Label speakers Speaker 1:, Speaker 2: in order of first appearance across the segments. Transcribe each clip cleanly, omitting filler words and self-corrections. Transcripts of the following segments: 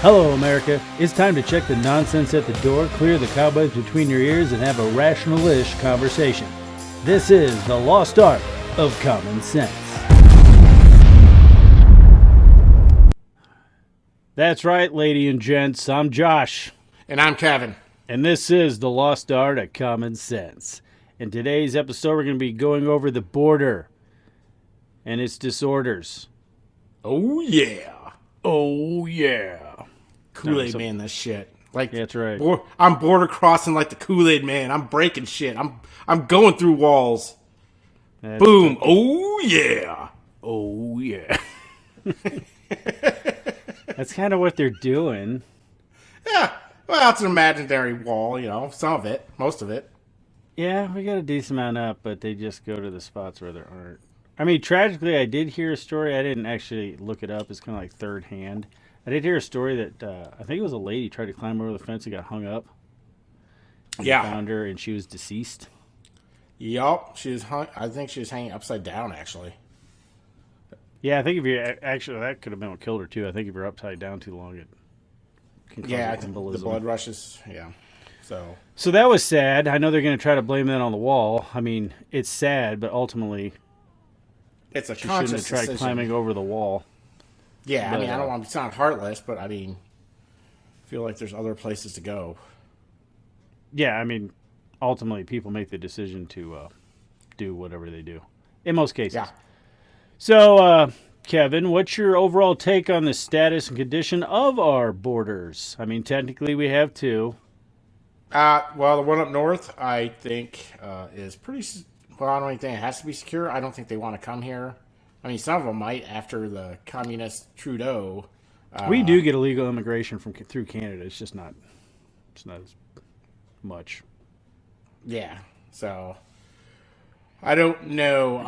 Speaker 1: Hello, America. It's time to check the nonsense at the door, clear the cobwebs between your ears, and have a rational-ish conversation. This is the lost art of common sense. That's right, ladies and gents. I'm Josh.
Speaker 2: And I'm Kevin.
Speaker 1: And this is the lost art of common sense. In today's episode, we're going to be going over the border and its disorders.
Speaker 2: Oh, yeah.
Speaker 1: Oh, yeah.
Speaker 2: Kool-Aid Man, this shit. Like,
Speaker 1: yeah, that's right.
Speaker 2: I'm border crossing like the Kool-Aid Man. I'm breaking shit. I'm going through walls. Boom. Oh, yeah.
Speaker 1: Oh, yeah. That's kind of what they're doing.
Speaker 2: Yeah. Well, it's an imaginary wall, you know. Some of it. Most of it.
Speaker 1: Yeah, we got a decent amount up, but they just go to the spots where there aren't. I mean, tragically, I did hear a story. I didn't actually look it up. It's kind of like third hand. I did hear a story that I think it was a lady tried to climb over the fence and got hung up. And
Speaker 2: yeah.
Speaker 1: Found her, and she was deceased.
Speaker 2: Yup. She was I think she was hanging upside down, actually.
Speaker 1: Yeah, I think if you actually, that could have been what killed her, too. I think if you're upside down too long, it can cause embolism.
Speaker 2: The blood rushes. Yeah.
Speaker 1: So that was sad. I know they're going to try to blame that on the wall. I mean, it's sad, but ultimately,
Speaker 2: it's a
Speaker 1: she
Speaker 2: conscious
Speaker 1: shouldn't have tried
Speaker 2: decision.
Speaker 1: Climbing over the wall.
Speaker 2: Yeah,
Speaker 1: but,
Speaker 2: I mean, I don't want to sound heartless, but I mean, I feel like there's other places to go.
Speaker 1: Yeah, I mean, ultimately, people make the decision to do whatever they do. In most cases.
Speaker 2: Yeah.
Speaker 1: So, Kevin, what's your overall take on the status and condition of our borders? I mean, technically, we have two.
Speaker 2: Well, the one up north, I think, is pretty. Well, I don't even think it has to be secure. I don't think they want to come here. I mean, some of them might after the communist Trudeau.
Speaker 1: We do get illegal immigration through Canada. It's just not. It's not as much.
Speaker 2: Yeah. So I don't know.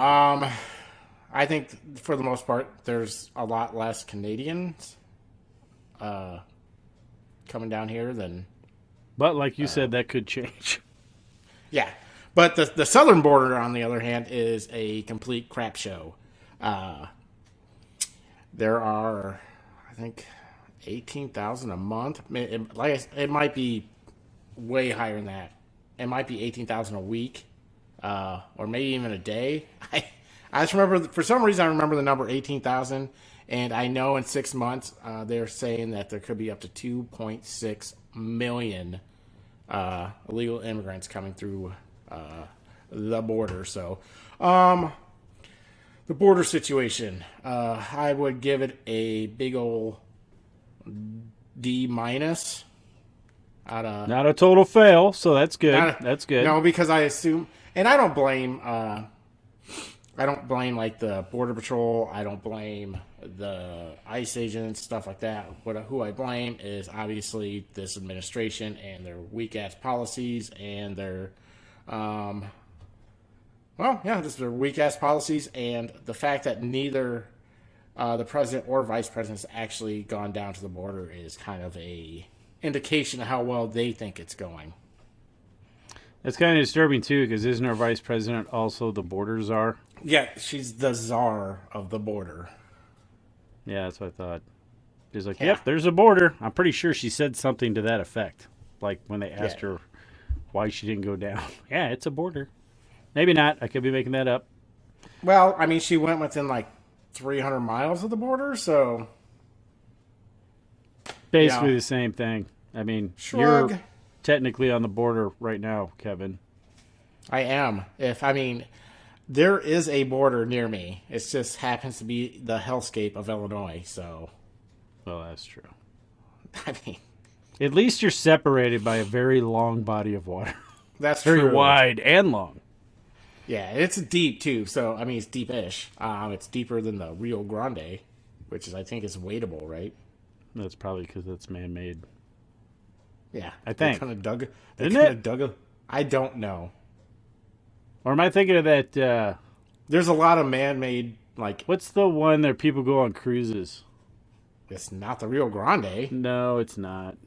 Speaker 2: I think for the most part, there's a lot less Canadians coming down here than.
Speaker 1: But like you said, that could change.
Speaker 2: Yeah. But the southern border, on the other hand, is a complete crap show. There are, I think, 18,000 a month. It might be way higher than that. It might be 18,000 a week, or maybe even a day. I just remember, for some reason, I remember the number 18,000. And I know in 6 months, they're saying that there could be up to 2.6 million illegal immigrants coming through the border. So, the border situation, I would give it a big ol' D minus.
Speaker 1: Not a total fail, so that's good. That's good.
Speaker 2: No, because I assume, and I don't blame like the border patrol. I don't blame the ICE agents, stuff like that. Who I blame is obviously this administration and their weak ass policies and their, just their weak ass policies and the fact that neither the president or vice president has actually gone down to the border is kind of a indication of how well they think it's going.
Speaker 1: It's kind of disturbing too, because isn't our vice president also the border czar?
Speaker 2: Yeah, she's the czar of the border.
Speaker 1: Yeah, that's what I thought. She's like, yep, there's a border. I'm pretty sure she said something to that effect. Like when they asked her why she didn't go down. Yeah, it's a border. Maybe not. I could be making that up.
Speaker 2: Well, I mean, she went within like 300 miles of the border, so...
Speaker 1: Basically the same thing. I mean,
Speaker 2: Shrug.
Speaker 1: You're technically on the border right now, Kevin.
Speaker 2: I am. There is a border near me. It just happens to be the hellscape of Illinois, so...
Speaker 1: Well, that's true.
Speaker 2: I mean...
Speaker 1: At least you're separated by a very long body of water.
Speaker 2: That's
Speaker 1: very
Speaker 2: true.
Speaker 1: wide and long.
Speaker 2: Yeah, it's deep, too, so, I mean, it's deep-ish. It's deeper than the Rio Grande, which is, I think, is wadeable, right?
Speaker 1: That's probably because it's man-made.
Speaker 2: Yeah.
Speaker 1: I think.
Speaker 2: They kind of
Speaker 1: dug
Speaker 2: it? I don't know.
Speaker 1: Or am I thinking of that...
Speaker 2: There's a lot of man-made, like...
Speaker 1: What's the one that people go on cruises?
Speaker 2: It's not the Rio Grande.
Speaker 1: No, it's not.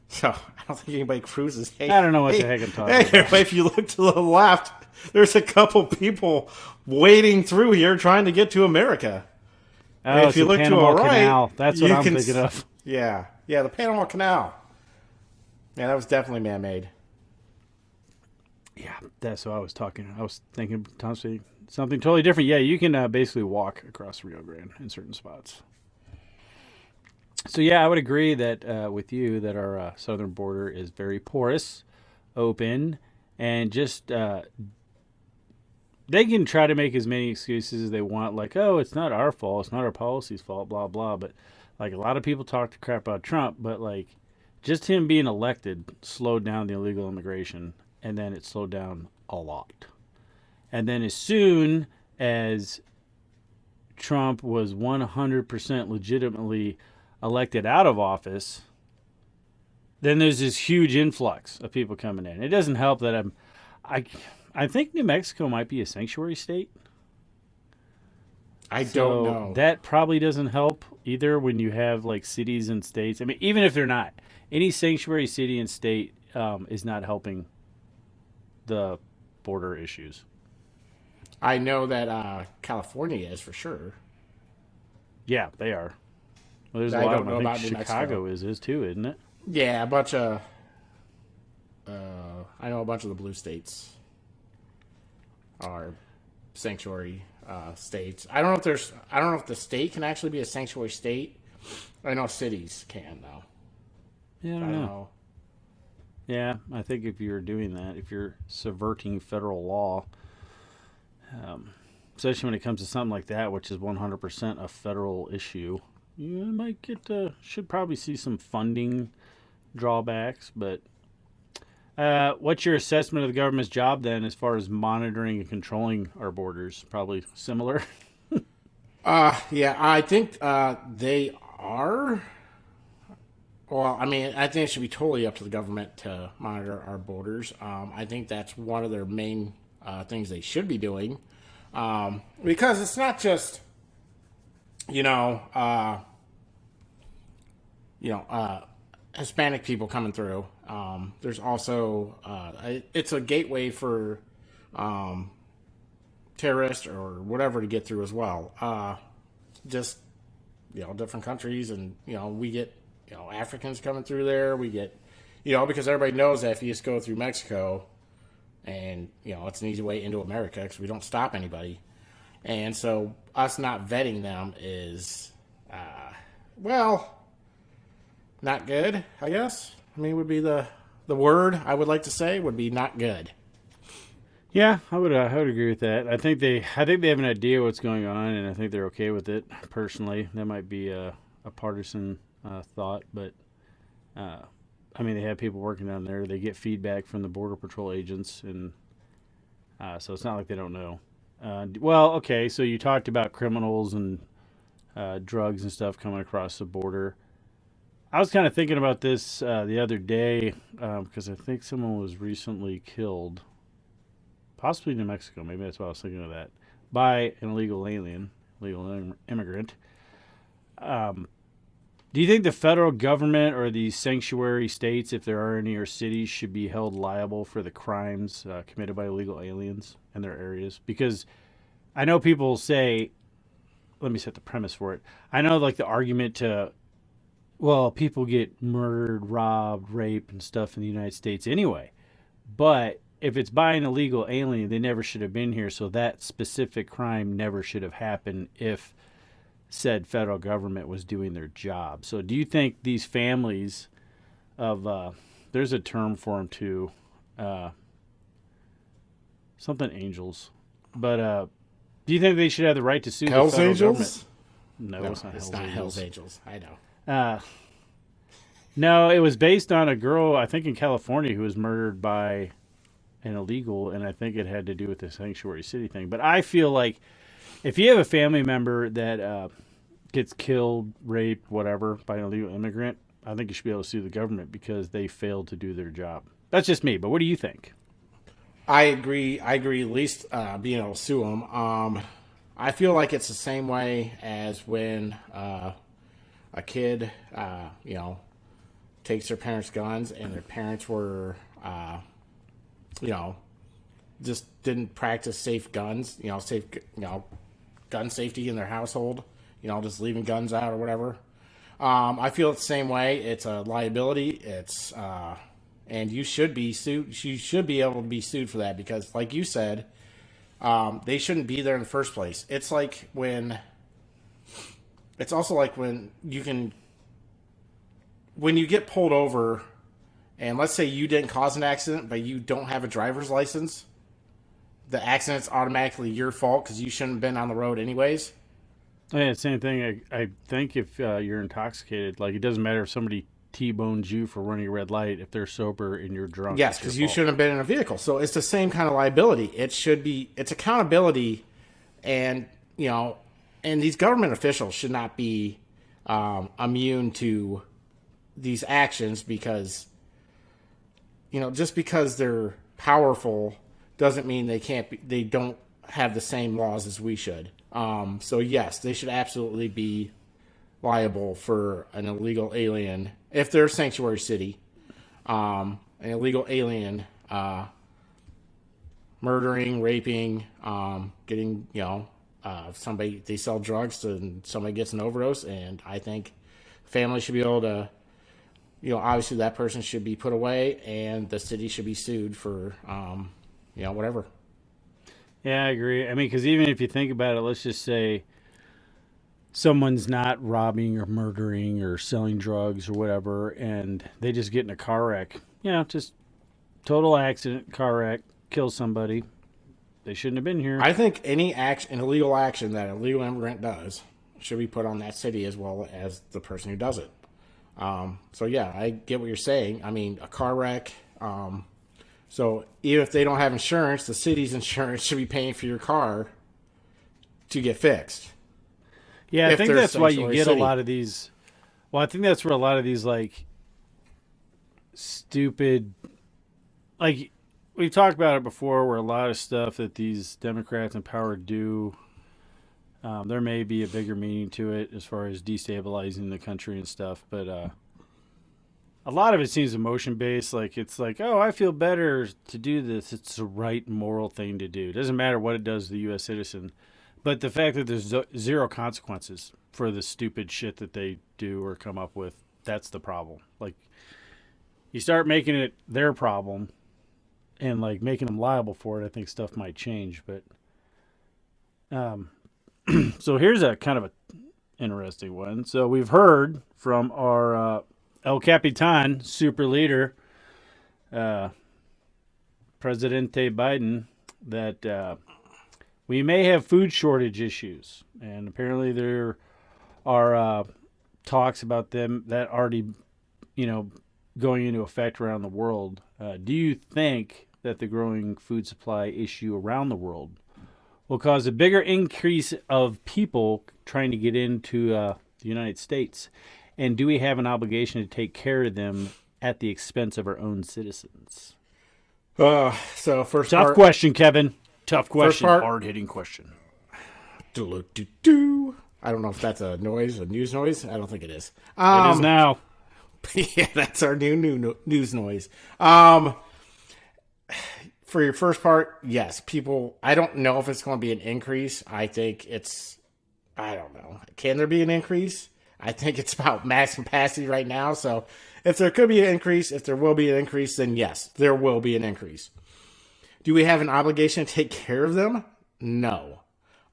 Speaker 2: So, I don't think anybody cruises. Hey,
Speaker 1: I don't know what the heck I'm talking about.
Speaker 2: If you look to the left, there's a couple people wading through here trying to get to America.
Speaker 1: Oh,
Speaker 2: if you look
Speaker 1: Panama
Speaker 2: to the right,
Speaker 1: Canal. That's what I'm thinking of.
Speaker 2: Yeah, yeah, the Panama Canal. Yeah, that was definitely man-made.
Speaker 1: Yeah, that's what I was talking. I was thinking honestly something totally different. Yeah, you can basically walk across Rio Grande in certain spots. So yeah, I would agree that with you that our southern border is very porous, open, and just they can try to make as many excuses as they want, like, oh, it's not our fault, it's not our policy's fault, blah blah. But like a lot of people talk to crap about Trump, but like just him being elected slowed down the illegal immigration, and then it slowed down a lot. And then as soon as Trump was 100% legitimately elected out of office, then there's this huge influx of people coming in. It doesn't help that I, I think New Mexico might be a sanctuary state,
Speaker 2: I don't
Speaker 1: so
Speaker 2: know.
Speaker 1: that probably doesn't help either when you have like cities and states. I mean, even if they're not, any sanctuary city and state is not helping the border issues.
Speaker 2: I know that California is for sure.
Speaker 1: Yeah, they are. Well, there's a
Speaker 2: I
Speaker 1: lot of
Speaker 2: don't
Speaker 1: them.
Speaker 2: know
Speaker 1: I think
Speaker 2: about New Mexico.
Speaker 1: Chicago is too, isn't it?
Speaker 2: Yeah, a bunch of. I know a bunch of the blue states are sanctuary states. I don't know if there's. I don't know if the state can actually be a sanctuary state. I know cities can though.
Speaker 1: Yeah, I
Speaker 2: I
Speaker 1: don't
Speaker 2: don't
Speaker 1: know.
Speaker 2: know.
Speaker 1: Yeah, I think if you're doing that, if you're subverting federal law, especially when it comes to something like that, which is 100% a federal issue, you might get should probably see some funding drawbacks. But what's your assessment of the government's job then, as far as monitoring and controlling our borders? Probably similar.
Speaker 2: Yeah, I think they are. Well, I mean, I think it should be totally up to the government to monitor our borders. I think that's one of their main things they should be doing, because it's not just you know, uh, you know, Hispanic people coming through. There's also it's a gateway for terrorists or whatever to get through as well. Just different countries, and we get Africans coming through there. We get because everybody knows that if you just go through Mexico, and it's an easy way into America because we don't stop anybody, and so us not vetting them is well not good. I guess would be the word I would like to say would be not good.
Speaker 1: Yeah, I would agree with that. I think they have an idea what's going on, and I think they're okay with it. Personally, that might be a partisan thought, but I mean, they have people working down there. They get feedback from the border patrol agents, and so it's not like they don't know. Well, okay, so you talked about criminals and drugs and stuff coming across the border. I was kind of thinking about this the other day because I think someone was recently killed, possibly New Mexico. Maybe that's why I was thinking of that, by an illegal alien, illegal immigrant. Um, do you think the federal government or the sanctuary states, if there are any, or cities, should be held liable for the crimes committed by illegal aliens in their areas? Because I know people say, let me set the premise for it. I know, like, the argument to, well, people get murdered, robbed, raped, and stuff in the United States anyway. But if it's by an illegal alien, they never should have been here. So that specific crime never should have happened if said federal government was doing their job. So do you think these families of there's a term for them too, something angels, but do you think they should have the right to sue the
Speaker 2: Hell's
Speaker 1: federal
Speaker 2: Angels?
Speaker 1: government? No,
Speaker 2: No,
Speaker 1: it's not
Speaker 2: it's
Speaker 1: Hell's
Speaker 2: not
Speaker 1: Angels.
Speaker 2: Hell's Angels. I know.
Speaker 1: Uh, no, it was based on a girl, I think in California, who was murdered by an illegal, and I think it had to do with the sanctuary city thing. But I feel like if you have a family member that gets killed, raped, whatever, by an illegal immigrant, I think you should be able to sue the government because they failed to do their job. That's just me, but what do you think?
Speaker 2: I agree. I agree. At least being able to sue them. I feel like it's the same way as when a kid, takes their parents' guns and their parents were, just didn't practice safe guns. Safe, gun safety in their household. Just leaving guns out or whatever. I feel it's the same way. It's a liability. It's and you should be sued. You should be able to be sued for that because, like you said, they shouldn't be there in the first place. It's like when. It's also like when you get pulled over, and let's say you didn't cause an accident, but you don't have a driver's license. The accident's automatically your fault because you shouldn't have been on the road anyways.
Speaker 1: Yeah, same thing. I think if you're intoxicated, like it doesn't matter if somebody T-bones you for running a red light if they're sober and you're drunk.
Speaker 2: Yes, because you shouldn't have been in a vehicle. So it's the same kind of liability. It's accountability, and and these government officials should not be immune to these actions because just because they're powerful doesn't mean they don't have the same laws as we should. So yes, they should absolutely be liable for an illegal alien if they're a sanctuary city, an illegal alien murdering, raping, getting somebody, they sell drugs and somebody gets an overdose, and I think families should be able to, obviously that person should be put away and the city should be sued for whatever.
Speaker 1: Yeah, I agree. I mean, because even if you think about it, let's just say someone's not robbing or murdering or selling drugs or whatever, and they just get in a car wreck. Just total accident, car wreck, kill somebody. They shouldn't have been here.
Speaker 2: I think any illegal action that an illegal immigrant does should be put on that city as well as the person who does it. So yeah, I get what you're saying. I mean, a car wreck. So even if they don't have insurance, the city's insurance should be paying for your car to get fixed.
Speaker 1: Yeah, I think that's why you get a lot of these. Well, I think that's where a lot of these like stupid, like we've talked about it before, where a lot of stuff that these Democrats in power do, there may be a bigger meaning to it as far as destabilizing the country and stuff, but a lot of it seems emotion based. Like it's like, oh, I feel better to do this. It's the right moral thing to do. It doesn't matter what it does to the U.S. citizen. But the fact that there's zero consequences for the stupid shit that they do or come up with, that's the problem. Like, you start making it their problem and, like, making them liable for it, I think stuff might change. But, so here's a kind of a interesting one. So we've heard from our El Capitan, super leader, Presidente Biden, that we may have food shortage issues, and apparently there are talks about them that already, going into effect around the world. Do you think that the growing food supply issue around the world will cause a bigger increase of people trying to get into the United States? And do we have an obligation to take care of them at the expense of our own citizens?
Speaker 2: So first
Speaker 1: tough question, Kevin. Tough question, hard-hitting question.
Speaker 2: I don't know if that's a news noise. I don't think it is.
Speaker 1: It is now.
Speaker 2: Yeah, that's our new news noise. For your first part, yes, people, I don't know if it's going to be an increase. I think I don't know. Can there be an increase? I think it's about max capacity right now. So if there could be an increase, if there will be an increase, then yes, there will be an increase. Do we have an obligation to take care of them? No.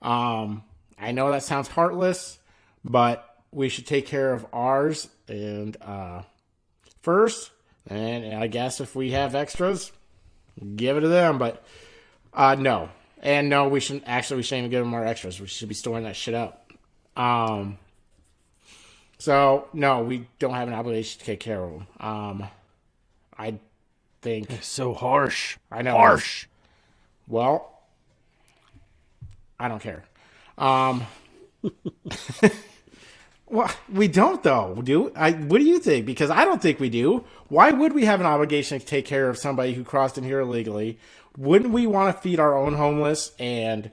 Speaker 2: I know that sounds heartless, but we should take care of ours and first. And I guess if we have extras, give it to them. But no. And no, we shouldn't even give them our extras. We should be storing that shit up. So no, we don't have an obligation to take care of them. I think
Speaker 1: it's so harsh.
Speaker 2: I know.
Speaker 1: Harsh.
Speaker 2: Well, I don't care. Well, we don't though. What do you think? Because I don't think we do. Why would we have an obligation to take care of somebody who crossed in here illegally? Wouldn't we want to feed our own homeless and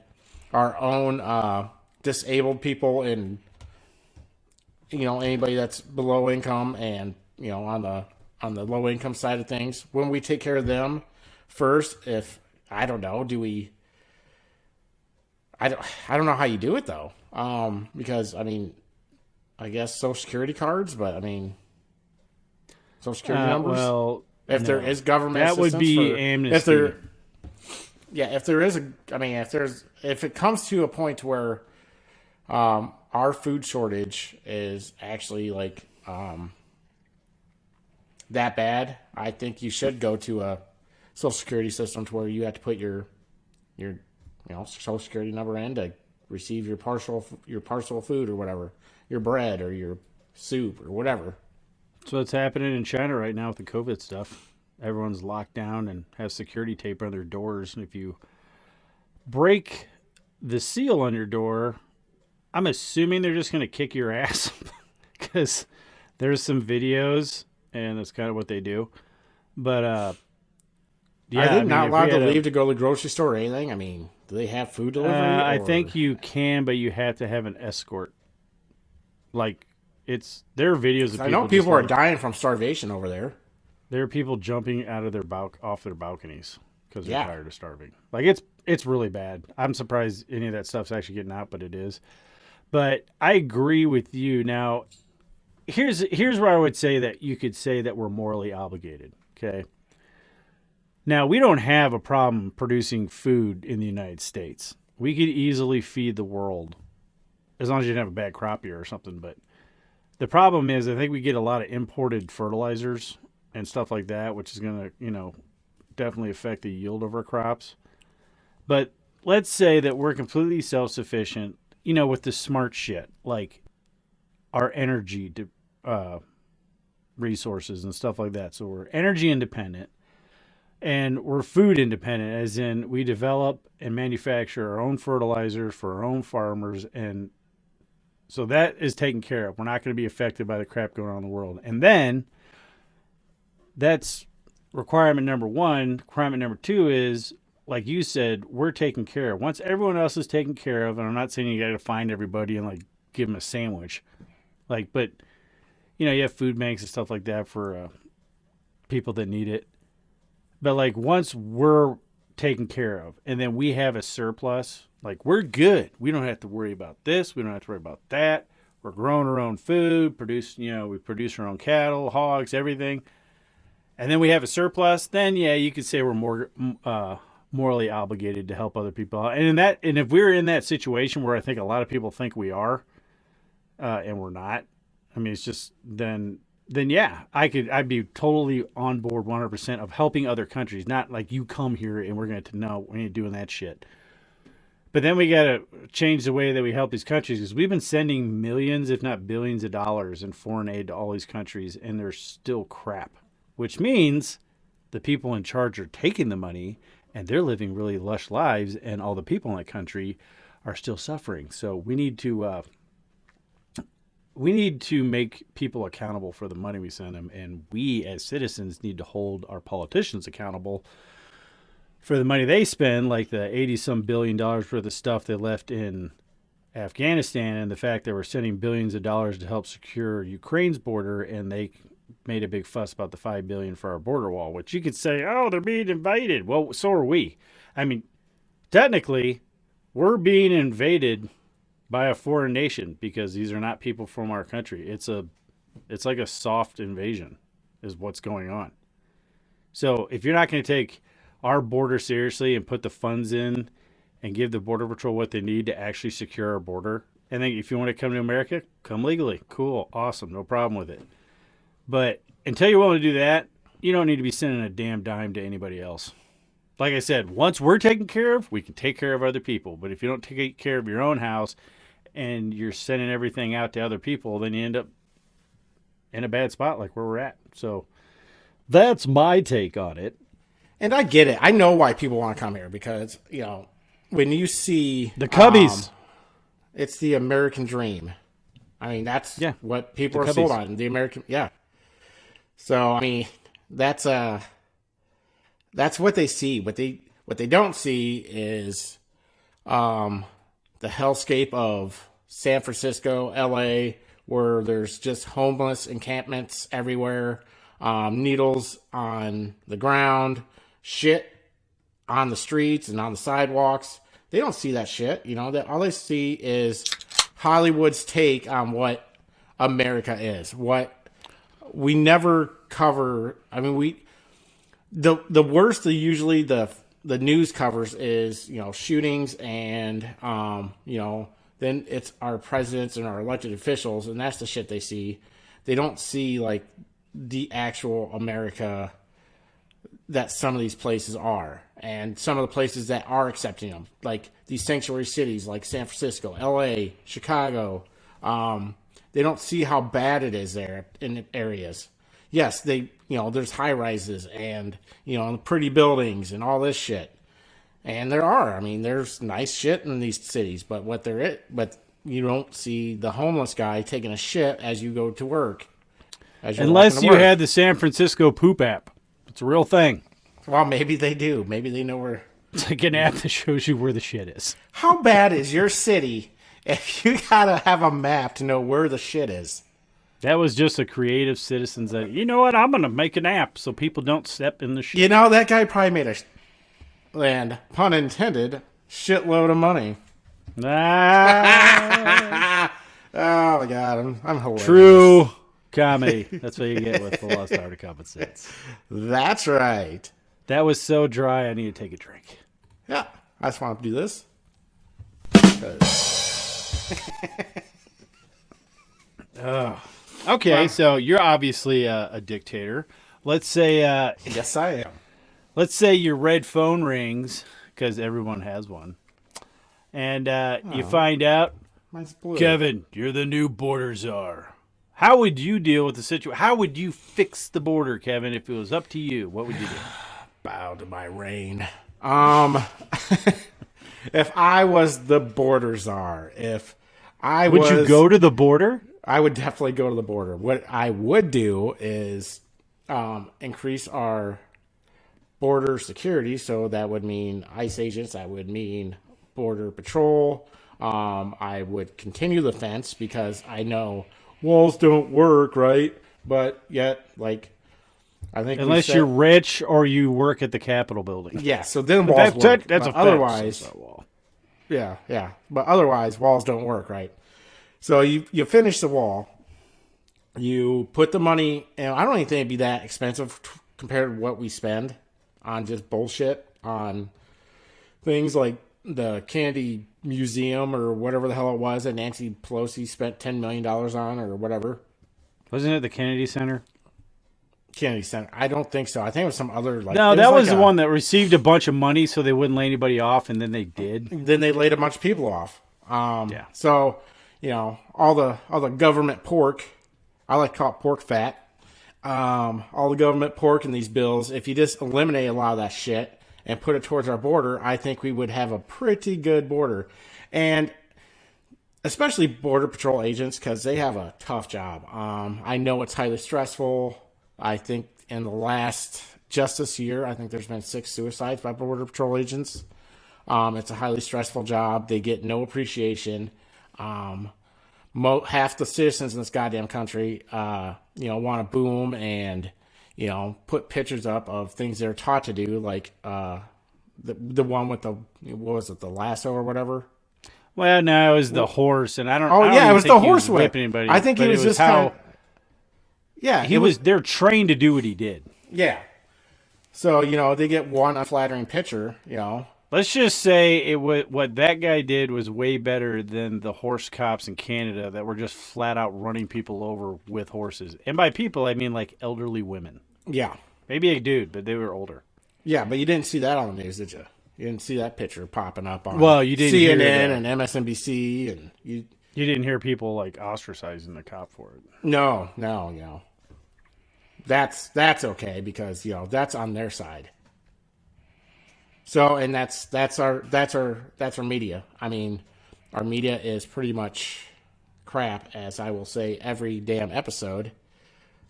Speaker 2: our own disabled people and anybody that's below income and on the low income side of things? Wouldn't we take care of them first? If I don't know, do we? I don't know how you do it though, because I mean, I guess, Social Security cards, but I mean, Social Security numbers.
Speaker 1: Well,
Speaker 2: If there
Speaker 1: no.
Speaker 2: is government
Speaker 1: That would
Speaker 2: assistance
Speaker 1: be
Speaker 2: for,
Speaker 1: amnesty.
Speaker 2: if there, yeah, if there is a, I mean, if it comes to a point where our food shortage is actually like that bad, I think you should go to a Social Security system to where you have to put your Social Security number in to receive your parcel of food or whatever, your bread or your soup or whatever.
Speaker 1: So what's happening in China right now with the COVID stuff. Everyone's locked down and has security tape on their doors. And if you break the seal on your door, I'm assuming they're just going to kick your ass because there's some videos and that's kind of what they do. But yeah,
Speaker 2: Are they not allowed to
Speaker 1: we had
Speaker 2: leave to go to the grocery store or anything? I mean, do they have food delivery?
Speaker 1: I
Speaker 2: or-
Speaker 1: think you can, but you have to have an escort. Like there are videos of
Speaker 2: I know
Speaker 1: just,
Speaker 2: people are
Speaker 1: like,
Speaker 2: dying from starvation over there.
Speaker 1: there are people jumping out of off their balconies because they're
Speaker 2: Yeah.
Speaker 1: tired of starving. Like it's really bad. I'm surprised any of that stuff's actually getting out, but it is. But I agree with you. Now, here's where I would say that you could say that we're morally obligated. Okay. Now, we don't have a problem producing food in the United States. We could easily feed the world as long as you didn't have a bad crop year or something. But the problem is, I think we get a lot of imported fertilizers and stuff like that, which is going to, definitely affect the yield of our crops. But let's say that we're completely self-sufficient, with the smart shit, like our energy resources and stuff like that. So we're energy independent and we're food independent, as in we develop and manufacture our own fertilizers for our own farmers. And so that is taken care of. We're not going to be affected by the crap going on in the world. And then that's requirement number one. Requirement number two is, like you said, we're taken care of. Once everyone else is taken care of, and I'm not saying you got to find everybody and like give them a sandwich, but you have food banks and stuff like that for people that need it. But like once we're taken care of, and then we have a surplus, like we're good. We don't have to worry about this. We don't have to worry about that. We're growing our own food. We produce our own cattle, hogs, everything. And then we have a surplus. Then you could say we're more morally obligated to help other people out. And if we're in that situation where I think a lot of people think we are, and we're not, I mean, it's just then yeah, I'd be totally on board 100% of helping other countries. Not like you come here and we're going to know we ain't doing that shit. But then we got to change the way that we help these countries, because we've been sending millions, if not billions of dollars in foreign aid to all these countries, and they're still crap, which means the people in charge are taking the money and they're living really lush lives, and all the people in that country are still suffering. So we need to make people accountable for the money we send them, and we as citizens need to hold our politicians accountable for the money they spend, like the 80-some billion dollars worth of stuff they left in Afghanistan, and the fact that we're sending billions of dollars to help secure Ukraine's border, and they made a big fuss about the $5 billion for our border wall, which you could say, oh, they're being invaded. Well, so are we. I mean, technically, we're being invaded by a foreign nation because these are not people from our country. It's like a soft invasion is what's going on. So if you're not going to take our border seriously and put the funds in and give the Border Patrol what they need to actually secure our border, and then if you want to come to America, come legally. Cool. Awesome. No problem with it. But until you're willing to do that, you don't need to be sending a damn dime to anybody else. Like I said, once we're taken care of, we can take care of other people. But if you don't take care of your own house and you're sending everything out to other people, then you end up in a bad spot like where we're at. So that's my take on it.
Speaker 2: And I get it. I know why people want to come here because, when you see
Speaker 1: The Cubbies.
Speaker 2: It's the American dream. I mean, that's what people are sold on. The American, yeah. So, I mean, that's what they see. What they don't see is the hellscape of San Francisco, LA, where there's just homeless encampments everywhere, needles on the ground, shit on the streets and on the sidewalks. They don't see that shit. That all they see is Hollywood's take on what America is. What we never cover. I mean, the worst usually the news covers is shootings and then it's our presidents and our elected officials, and that's the shit they see. They don't see like the actual America that some of these places are, and some of the places that are accepting them, like these sanctuary cities like San Francisco, LA, Chicago. They don't see how bad it is there in areas. Yes, there's high rises and pretty buildings and all this shit. And there are. I mean, there's nice shit in these cities, but but you don't see the homeless guy taking a shit as you go to work.
Speaker 1: Unless you had the San Francisco poop app. It's a real thing.
Speaker 2: Well, maybe they do. Maybe they know where.
Speaker 1: It's like an app that shows you where the shit is.
Speaker 2: How bad is your city if you gotta have a map to know where the shit is?
Speaker 1: That was just a creative citizens that, you know what, I'm going to make an app so people don't step in the shit.
Speaker 2: You know, that guy probably made and pun intended, shitload of money.
Speaker 1: Ah.
Speaker 2: Oh, my God. I'm hilarious.
Speaker 1: True comedy. That's what you get with the Lost Art of Common Sense.
Speaker 2: That's right.
Speaker 1: That was so dry, I need to take a drink.
Speaker 2: Yeah. I just want to do this.
Speaker 1: Okay, so you're obviously a dictator. Let's say...
Speaker 2: yes, I am.
Speaker 1: Let's say your red phone rings, because everyone has one, and you find out,
Speaker 2: Mine's blue.
Speaker 1: Kevin, you're the new border czar. How would you deal with the situation? How would you fix the border, Kevin, if it was up to you? What would you do?
Speaker 2: Bow to my reign. If I was the border czar, would
Speaker 1: you go to the border?
Speaker 2: I would definitely go to the border. What I would do is increase our border security, so that would mean ICE agents, that would mean border patrol. I would continue the fence because I know walls don't work, right? But yet, like, I think
Speaker 1: unless you're rich or you work at the Capitol building.
Speaker 2: Yeah, so then walls work.
Speaker 1: That's a
Speaker 2: otherwise,
Speaker 1: fence. Wall.
Speaker 2: Yeah. But otherwise, walls don't work, right? So you finish the wall. You put the money, and I don't even think it'd be that expensive compared to what we spend on just bullshit, on things like the Kennedy Museum or whatever the hell it was that Nancy Pelosi spent $10 million on or whatever.
Speaker 1: Wasn't it the Kennedy Center?
Speaker 2: Kennedy Center. I don't think so. I think it was some other...
Speaker 1: No, that was the one that received a bunch of money so they wouldn't lay anybody off, and then they did.
Speaker 2: Then they laid a bunch of people off.
Speaker 1: Yeah.
Speaker 2: So, all the government pork, I like to call it pork fat, all the government pork in these bills, if you just eliminate a lot of that shit and put it towards our border, I think we would have a pretty good border. And especially Border Patrol agents, because they have a tough job. I know it's highly stressful. I think just this year, I think there's been 6 suicides by Border Patrol agents. It's a highly stressful job. They get no appreciation. Half the citizens in this goddamn country, want to boom and, put pictures up of things they're taught to do, like the one with the lasso or whatever.
Speaker 1: Well, no, it was the horse, and I don't.
Speaker 2: Oh,
Speaker 1: I don't
Speaker 2: yeah,
Speaker 1: even
Speaker 2: it was
Speaker 1: think
Speaker 2: the
Speaker 1: he
Speaker 2: horse
Speaker 1: was
Speaker 2: whip.
Speaker 1: whipping anybody.
Speaker 2: I think
Speaker 1: but
Speaker 2: he was just
Speaker 1: how.
Speaker 2: Yeah,
Speaker 1: They're trained to do what he did.
Speaker 2: Yeah. So they get one unflattering picture.
Speaker 1: Let's just say what that guy did was way better than the horse cops in Canada that were just flat out running people over with horses. And by people, I mean like elderly women.
Speaker 2: Yeah.
Speaker 1: Maybe a dude, but they were older.
Speaker 2: Yeah, but you didn't see that on the news, did you? You didn't see that picture popping up on
Speaker 1: you didn't
Speaker 2: CNN and MSNBC, and you
Speaker 1: didn't hear people like ostracizing the cop for it.
Speaker 2: No. That's okay because that's on their side. So, and that's our media. I mean, our media is pretty much crap, as I will say every damn episode.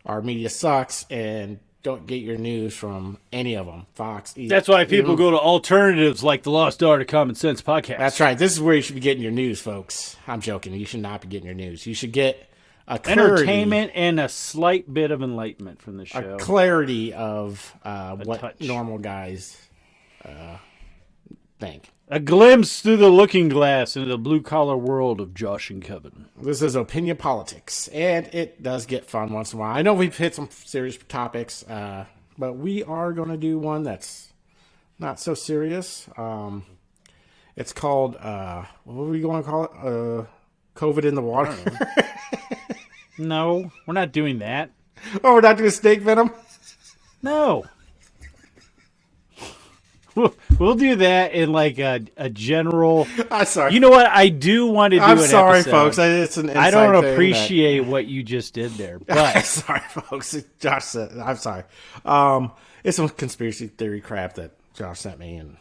Speaker 2: Our media sucks, and don't get your news from any of them. Fox.
Speaker 1: That's why people go to alternatives like the Lost Art of Common Sense podcast.
Speaker 2: That's right. This is where you should be getting your news, folks. I'm joking. You should not be getting your news. You should get a clarity,
Speaker 1: entertainment and a slight bit of enlightenment from the show.
Speaker 2: A clarity of what normal guys think.
Speaker 1: A glimpse through the looking glass into the blue-collar world of Josh and Kevin.
Speaker 2: This is Opinion Politics, and it does get fun once in a while. I know we've hit some serious topics, but we are going to do one that's not so serious. It's called, what are we going to call it? COVID in the water.
Speaker 1: No, we're not doing that.
Speaker 2: Oh, we're not doing snake venom?
Speaker 1: No. We'll do that in like a general.
Speaker 2: I'm sorry.
Speaker 1: You know what? I do want to do
Speaker 2: I'm
Speaker 1: an
Speaker 2: sorry,
Speaker 1: episode.
Speaker 2: folks. It's an
Speaker 1: I don't
Speaker 2: inside
Speaker 1: appreciate what you just did there, but
Speaker 2: sorry, folks. Josh said, I'm sorry. It's some conspiracy theory crap that Josh sent me, and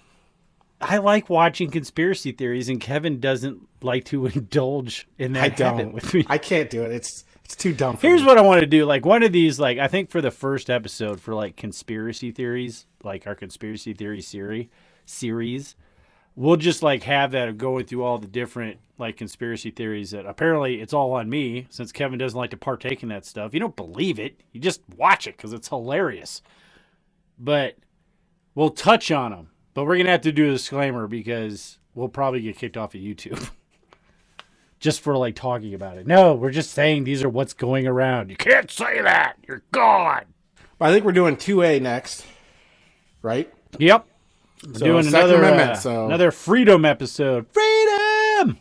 Speaker 1: I like watching conspiracy theories, and Kevin doesn't like to indulge in that habit with me.
Speaker 2: I can't do it. It's too dumb for
Speaker 1: Here's
Speaker 2: me.
Speaker 1: what I want to do. Like one of these, like I think for the first episode for like conspiracy theories, like our conspiracy theory series, we'll just like have that going through all the different like conspiracy theories that apparently it's all on me since Kevin doesn't like to partake in that stuff. You don't believe it. You just watch it because it's hilarious. But we'll touch on them. But we're going to have to do a disclaimer because we'll probably get kicked off of YouTube. Just for like talking about it. No, we're just saying these are what's going around. You can't say that. You're gone.
Speaker 2: I think we're doing 2A next, right?
Speaker 1: Yep. We're doing
Speaker 2: Second Amendment,
Speaker 1: another freedom episode. Freedom!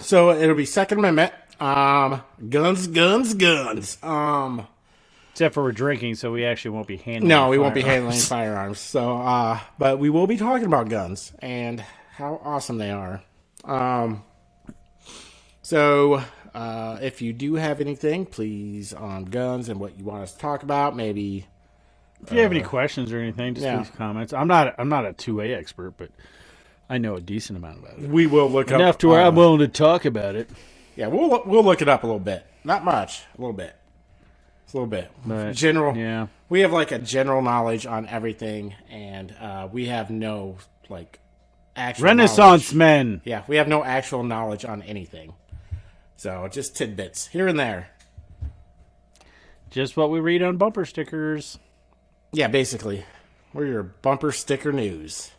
Speaker 2: So it'll be Second Amendment. Guns.
Speaker 1: Except for we're drinking, so we actually won't be handling.
Speaker 2: No, we won't be
Speaker 1: firearms.
Speaker 2: handling firearms. So, but we will be talking about guns and how awesome they are. So, if you do have anything, please, on guns and what you want us to talk about, maybe.
Speaker 1: If you have any questions or anything, just leave comments. I'm not a 2A expert, but I know a decent amount about it.
Speaker 2: We will look up
Speaker 1: Enough to where I'm willing to talk about it.
Speaker 2: Yeah, we'll look it up a little bit. Not much, a little bit. It's a little bit.
Speaker 1: But,
Speaker 2: general.
Speaker 1: Yeah.
Speaker 2: We have like a general knowledge on everything, and we have no like actual
Speaker 1: Renaissance
Speaker 2: knowledge.
Speaker 1: men.
Speaker 2: Yeah, we have no actual knowledge on anything. So just tidbits here and there.
Speaker 1: Just what we read on bumper stickers.
Speaker 2: Yeah, basically. We're your bumper sticker news.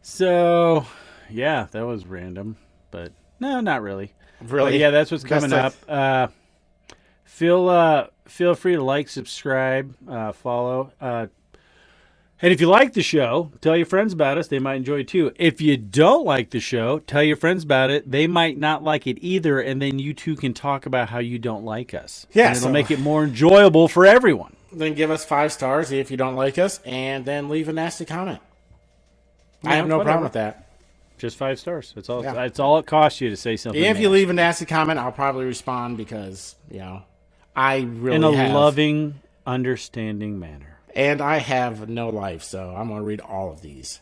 Speaker 1: So, yeah, that was random, but no, not really.
Speaker 2: Really?
Speaker 1: But yeah, that's what's coming up. Feel free to like, subscribe, follow. And if you like the show, tell your friends about us. They might enjoy it too. If you don't like the show, tell your friends about it. They might not like it either, and then you two can talk about how you don't like us.
Speaker 2: Yeah,
Speaker 1: and it'll make it more enjoyable for everyone.
Speaker 2: Then give us 5 stars if you don't like us, and then leave a nasty comment. I have no problem with that.
Speaker 1: Just 5 stars. That's all.
Speaker 2: Yeah.
Speaker 1: That's all it costs you to say something.
Speaker 2: If you
Speaker 1: nasty.
Speaker 2: leave a nasty comment, I'll probably respond because, I really
Speaker 1: in a
Speaker 2: have.
Speaker 1: loving, understanding manner.
Speaker 2: And I have no life, so I'm going to read all of these.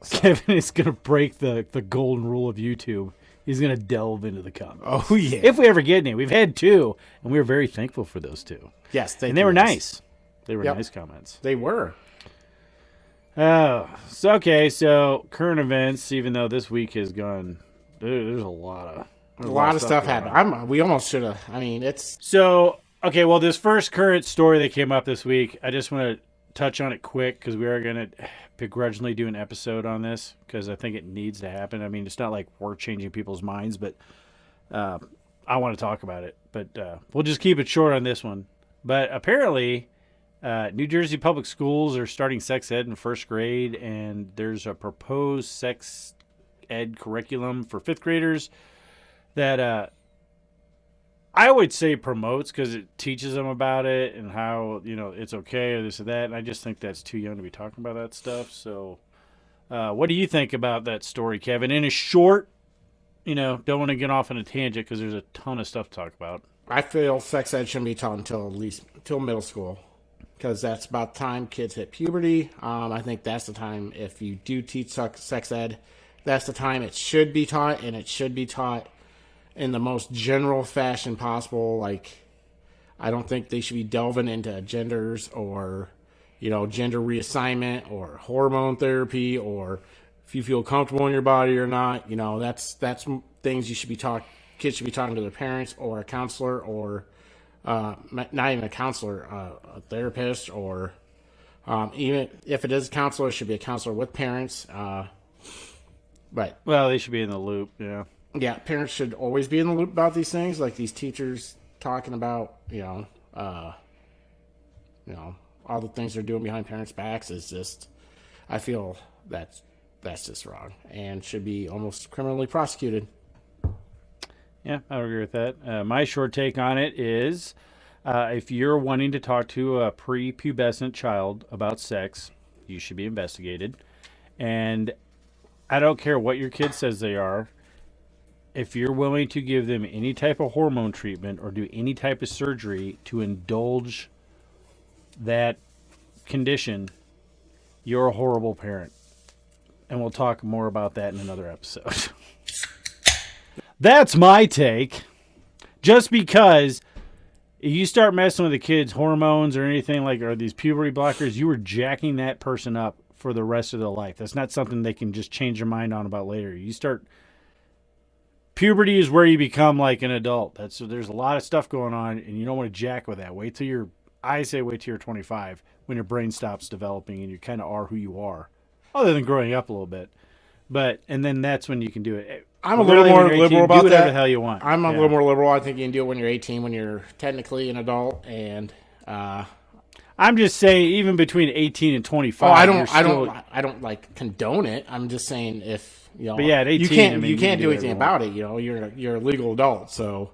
Speaker 1: Kevin is going to break the golden rule of YouTube. He's going to delve into the comments.
Speaker 2: Oh, yeah.
Speaker 1: If we ever get any. We've had 2, and we were very thankful for those 2.
Speaker 2: Yes, thank you.
Speaker 1: And they were
Speaker 2: guys.
Speaker 1: nice. They were nice comments.
Speaker 2: They were.
Speaker 1: Oh, so okay. So current events, even though this week has gone, there's a lot of
Speaker 2: stuff happened. We almost should have. I mean, it's...
Speaker 1: So, okay, well, this first current story that came up this week, I just want to touch on it quick because we are going to begrudgingly do an episode on this because I think it needs to happen. I mean, it's not like we're changing people's minds, but I want to talk about it. But we'll just keep it short on this one. But apparently, New Jersey public schools are starting sex ed in first grade, and there's a proposed sex ed curriculum for fifth graders that I would say promotes because it teaches them about it and how, it's okay or this or that. And I just think that's too young to be talking about that stuff. So what do you think about that story, Kevin? In a short, don't want to get off on a tangent because there's a ton of stuff to talk about.
Speaker 2: I feel sex ed shouldn't be taught until middle school because that's about the time kids hit puberty. I think that's the time, if you do teach sex ed, that's the time it should be taught, and it should be taught in the most general fashion possible. Like, I don't think they should be delving into genders or, gender reassignment or hormone therapy or if you feel comfortable in your body or not. That's things you should be taught. Kids should be talking to their parents or a counselor or not even a counselor, a therapist or Even if it is a counselor, it should be a counselor with parents. But
Speaker 1: Well, they should be in the loop.
Speaker 2: yeah, parents should always be in the loop about these things. Like these teachers talking about, all the things they're doing behind parents' backs is just, I feel that's just wrong and should be almost criminally prosecuted.
Speaker 1: Yeah, I would agree with that. My short take on it is, if you're wanting to talk to a prepubescent child about sex, you should be investigated. And I don't care what your kid says they are. If you're willing to give them any type of hormone treatment or do any type of surgery to indulge that condition, you're a horrible parent. And we'll talk more about that in another episode. That's my take. Just because if you start messing with the kid's hormones or anything like, or these puberty blockers, you are jacking that person up for the rest of their life. That's not something they can just change their mind on about later. Puberty is where you become like an adult. There's a lot of stuff going on, and you don't want to jack with that. Wait till you're 25 when your brain stops developing and you kind of are who you are, other than growing up a little bit. And then that's when you can do it.
Speaker 2: I'm a little more liberal about that.
Speaker 1: Do whatever the hell you want.
Speaker 2: I'm a little more liberal. I think you can do it when you're 18, when you're technically an adult, and
Speaker 1: I'm just saying, even between 18 and 25.
Speaker 2: I don't like condone it. I'm just saying if
Speaker 1: But yeah, at 18,
Speaker 2: you can't do anything about it. You're a legal adult, so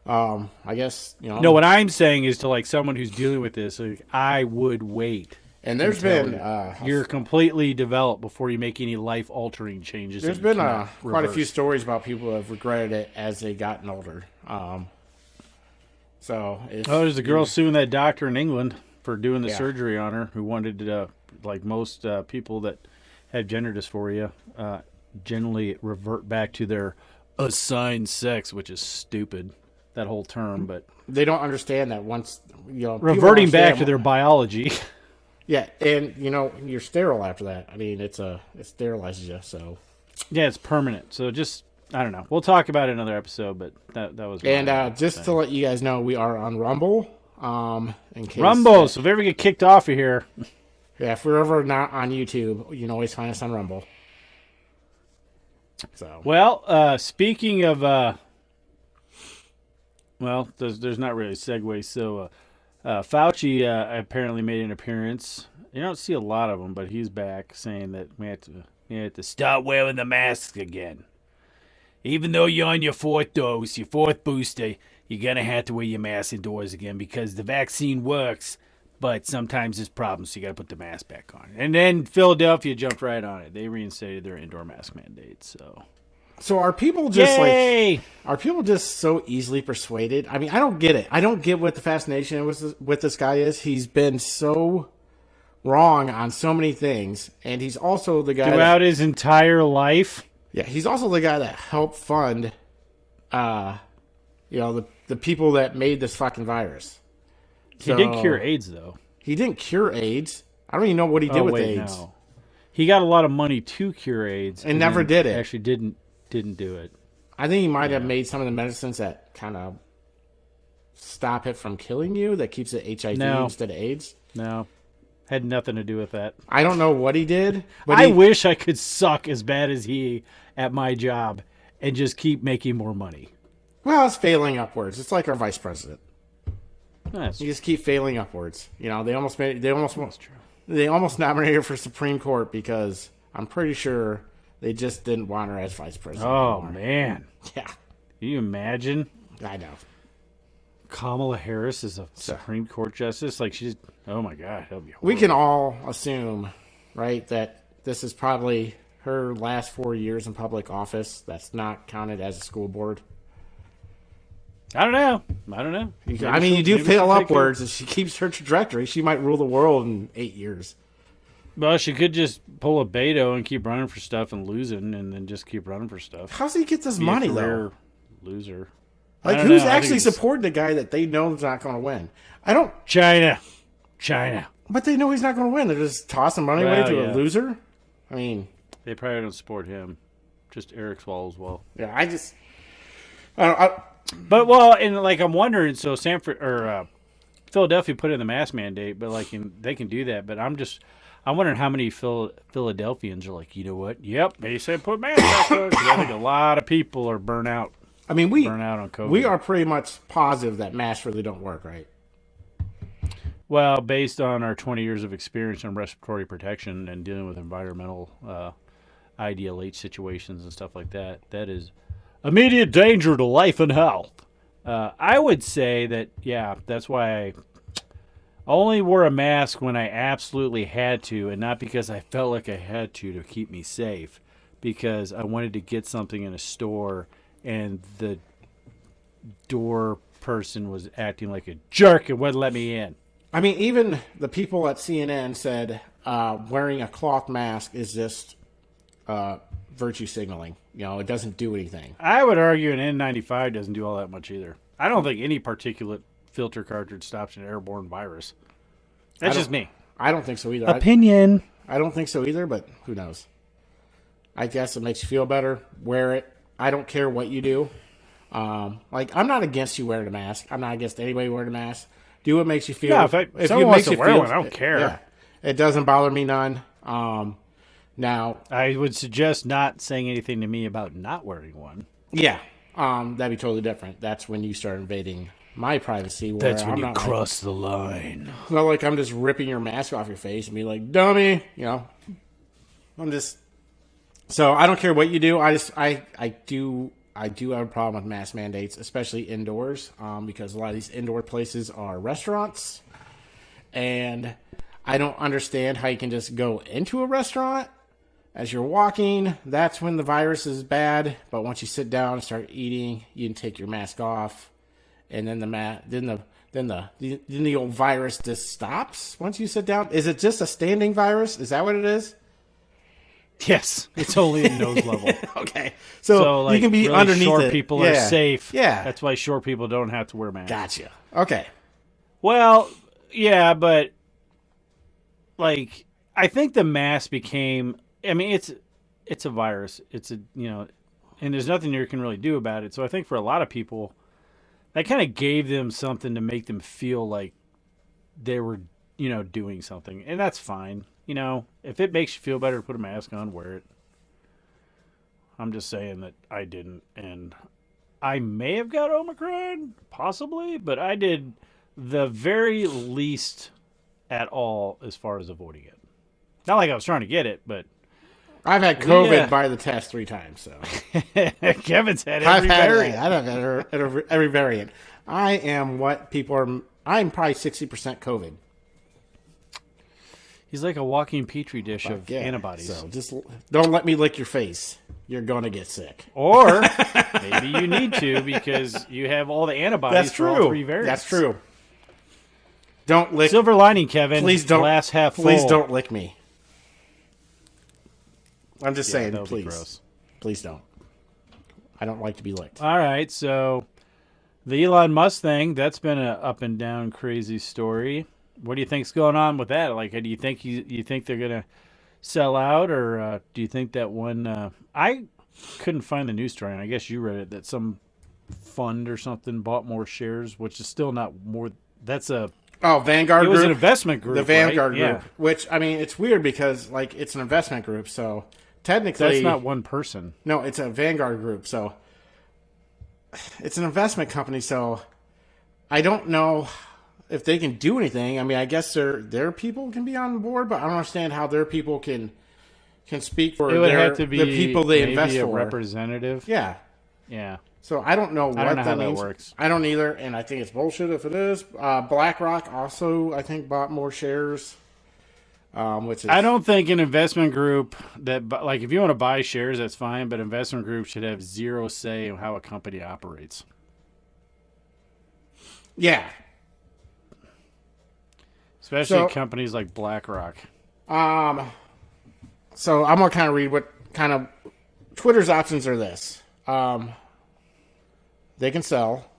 Speaker 2: I guess
Speaker 1: No, what I'm saying is to like someone who's dealing with this, like, I would wait.
Speaker 2: And there's been
Speaker 1: you're completely developed before you make any life-altering changes.
Speaker 2: There's been quite a few stories about people who have regretted it as they gotten older.
Speaker 1: There's a girl suing that doctor in England for doing the surgery on her, who wanted to, like most people that have gender dysphoria, generally revert back to their assigned sex, which is stupid, that whole term. But
Speaker 2: they don't understand that once
Speaker 1: reverting back to their biology.
Speaker 2: Yeah, and you're sterile after that. I mean, it sterilizes you. So
Speaker 1: yeah, it's permanent. So just I don't know. We'll talk about it in another episode. But that was
Speaker 2: and just to let you guys know, we are on Rumble. In case
Speaker 1: Rumble. So if we ever get kicked off of here,
Speaker 2: yeah, if we're ever not on YouTube, you can always find us on Rumble. So
Speaker 1: speaking of there's not really a segue. So. Fauci apparently made an appearance. You don't see a lot of them, but he's back saying that we have to start wearing the masks again. Even though you're on your fourth dose, your fourth booster, you're going to have to wear your mask indoors again because the vaccine works, but sometimes there's problems, so you got to put the mask back on. And then Philadelphia jumped right on it. They reinstated their indoor mask mandate,
Speaker 2: So are people just
Speaker 1: Yay!
Speaker 2: Are people just so easily persuaded? I mean, I don't get it. I don't get what the fascination with this guy is. He's been so wrong on so many things, and he's also the guy
Speaker 1: throughout his entire life.
Speaker 2: Yeah, he's also the guy that helped fund, the people that made this fucking virus.
Speaker 1: He did cure AIDS, though.
Speaker 2: He didn't cure AIDS. I don't even know what he did with AIDS.
Speaker 1: No. He got a lot of money to cure AIDS
Speaker 2: and never did it.
Speaker 1: Actually, didn't do it.
Speaker 2: I think he might have made some of the medicines that kind of stop it from killing you, that keeps it HIV instead of AIDS.
Speaker 1: No. Had nothing to do with that.
Speaker 2: I don't know what he did. But
Speaker 1: I wish I could suck as bad as he at my job and just keep making more money.
Speaker 2: Well, it's failing upwards. It's like our vice president.
Speaker 1: That's
Speaker 2: you just keep failing upwards. They almost nominated her for Supreme Court because I'm pretty sure they just didn't want her as vice president.
Speaker 1: Oh,
Speaker 2: anymore.
Speaker 1: man.
Speaker 2: Yeah.
Speaker 1: Can you imagine?
Speaker 2: I know.
Speaker 1: Kamala Harris is a Supreme Court justice. Like, oh my God, that'll be horrible.
Speaker 2: We can all assume, right, that this is probably her last 4 years in public office. That's not counted as a school board.
Speaker 1: I don't know.
Speaker 2: You do fail upwards. If she keeps her trajectory, she might rule the world in 8 years.
Speaker 1: Well, she could just pull a Beto and keep running for stuff and losing, and then just keep running for stuff.
Speaker 2: How's he get this money, though?
Speaker 1: Loser.
Speaker 2: Like, who's actually supporting the guy that they know is not going to win?
Speaker 1: China.
Speaker 2: But they know he's not going to win. They're just tossing money away to a loser? I mean...
Speaker 1: They probably don't support him. Just Eric Swalwell.
Speaker 2: Yeah,
Speaker 1: I'm wondering, so Philadelphia put in the mask mandate, but like they can do that. But I'm wondering how many Philadelphians are like, you know what? Yep, they said put masks back on. 'Cause I think a lot of people are burnt out
Speaker 2: I mean,
Speaker 1: on COVID.
Speaker 2: we are pretty much positive that masks really don't work, right?
Speaker 1: Well, based on our 20 years of experience in respiratory protection and dealing with environmental IDLH situations and stuff like that, that is immediate danger to life and health. I would say that, yeah, that's why I only wore a mask when I absolutely had to, and not because I felt like I had to keep me safe, because I wanted to get something in a store and the door person was acting like a jerk and wouldn't let me in.
Speaker 2: I mean, even the people at CNN said wearing a cloth mask is just virtue signaling. You know, it doesn't do anything.
Speaker 1: I would argue an N95 doesn't do all that much either. I don't think any particulate filter cartridge stops an airborne virus. That's just me.
Speaker 2: I don't think so either.
Speaker 1: Opinion.
Speaker 2: I don't think so either, but who knows? I guess it makes you feel better. Wear it. I don't care what you do. Like, I'm not against you wearing a mask. I'm not against anybody wearing a mask. Do what makes you feel.
Speaker 1: Yeah, if someone wants to wear one, I don't care.
Speaker 2: Yeah, it doesn't bother me none. Now,
Speaker 1: I would suggest not saying anything to me about not wearing one.
Speaker 2: yeah, that'd be totally different. That's when you start invading my privacy. Where
Speaker 1: That's when
Speaker 2: I'm
Speaker 1: you
Speaker 2: not
Speaker 1: cross the line.
Speaker 2: Not like I'm just ripping your mask off your face and be like, dummy, you know. I'm just. So I don't care what you do. I do have a problem with mask mandates, especially indoors, because a lot of these indoor places are restaurants, and I don't understand how you can just go into a restaurant as you're walking. That's when the virus is bad. But once you sit down and start eating, you can take your mask off, and then the old virus just stops once you sit down. Is it just a standing virus? Is that what it is?
Speaker 1: Yes, it's only at nose level.
Speaker 2: Okay, so
Speaker 1: like,
Speaker 2: you can be
Speaker 1: really
Speaker 2: underneath
Speaker 1: short
Speaker 2: it.
Speaker 1: people are safe.
Speaker 2: Yeah,
Speaker 1: That's why short people don't have to wear masks.
Speaker 2: gotcha. Okay,
Speaker 1: Well, yeah, but like I think the mask became. I mean, it's a virus. It's and there's nothing you can really do about it. So I think for a lot of people, that kind of gave them something to make them feel like they were doing something, and that's fine. If it makes you feel better to put a mask on, wear it. I'm just saying that I didn't, and I may have got Omicron, possibly, but I did the very least at all as far as avoiding it. Not like I was trying to get it, but
Speaker 2: I've had COVID by the test 3 times. So
Speaker 1: Kevin's had every variant.
Speaker 2: I've had every variant. I am what people are. I'm probably 60% COVID.
Speaker 1: He's like a walking petri dish of antibodies.
Speaker 2: So just don't let me lick your face. You're going to get sick.
Speaker 1: Or maybe you need to because you have all the antibodies for all 3 variants.
Speaker 2: That's true. Don't lick.
Speaker 1: Silver lining, Kevin.
Speaker 2: Please don't.
Speaker 1: Glass half full.
Speaker 2: Please don't lick me. I'm just saying,
Speaker 1: that would be
Speaker 2: please.
Speaker 1: gross.
Speaker 2: Please don't. I don't like to be licked.
Speaker 1: All right, so the Elon Musk thing, that's been a up and down crazy story. What do you think's going on with that? Like, do you think you think they're gonna sell out, or do you think that one? I couldn't find the news story, and I guess you read it that some fund or something bought more shares, which is still not more. That's a
Speaker 2: Vanguard.
Speaker 1: It was
Speaker 2: group,
Speaker 1: an investment group.
Speaker 2: The Vanguard
Speaker 1: right?
Speaker 2: group, which I mean, it's weird because like it's an investment group, so technically
Speaker 1: that's not one person.
Speaker 2: No, it's a Vanguard group, so it's an investment company. So I don't know if they can do anything. I mean, I guess their people can be on board, but I don't understand how their people can speak for
Speaker 1: it would have to be
Speaker 2: the people they
Speaker 1: maybe
Speaker 2: invest
Speaker 1: a
Speaker 2: for.
Speaker 1: Representative.
Speaker 2: Yeah.
Speaker 1: Yeah.
Speaker 2: So I don't know what
Speaker 1: I don't know
Speaker 2: that
Speaker 1: how
Speaker 2: means.
Speaker 1: that works.
Speaker 2: I don't either, and I think it's bullshit if it is. BlackRock also, I think, bought more shares. Which is,
Speaker 1: I don't think an investment group that, like, if you want to buy shares, that's fine, but investment groups should have zero say in how a company operates.
Speaker 2: Yeah.
Speaker 1: Especially companies like BlackRock.
Speaker 2: So I'm gonna kind of read what kind of Twitter's options are. This, they can sell.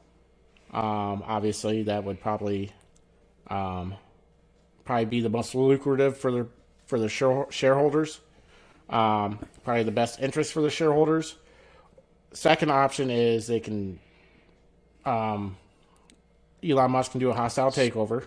Speaker 2: Obviously, that would probably be the most lucrative for the shareholders. Probably the best interest for the shareholders. Second option is they can Elon Musk can do a hostile takeover.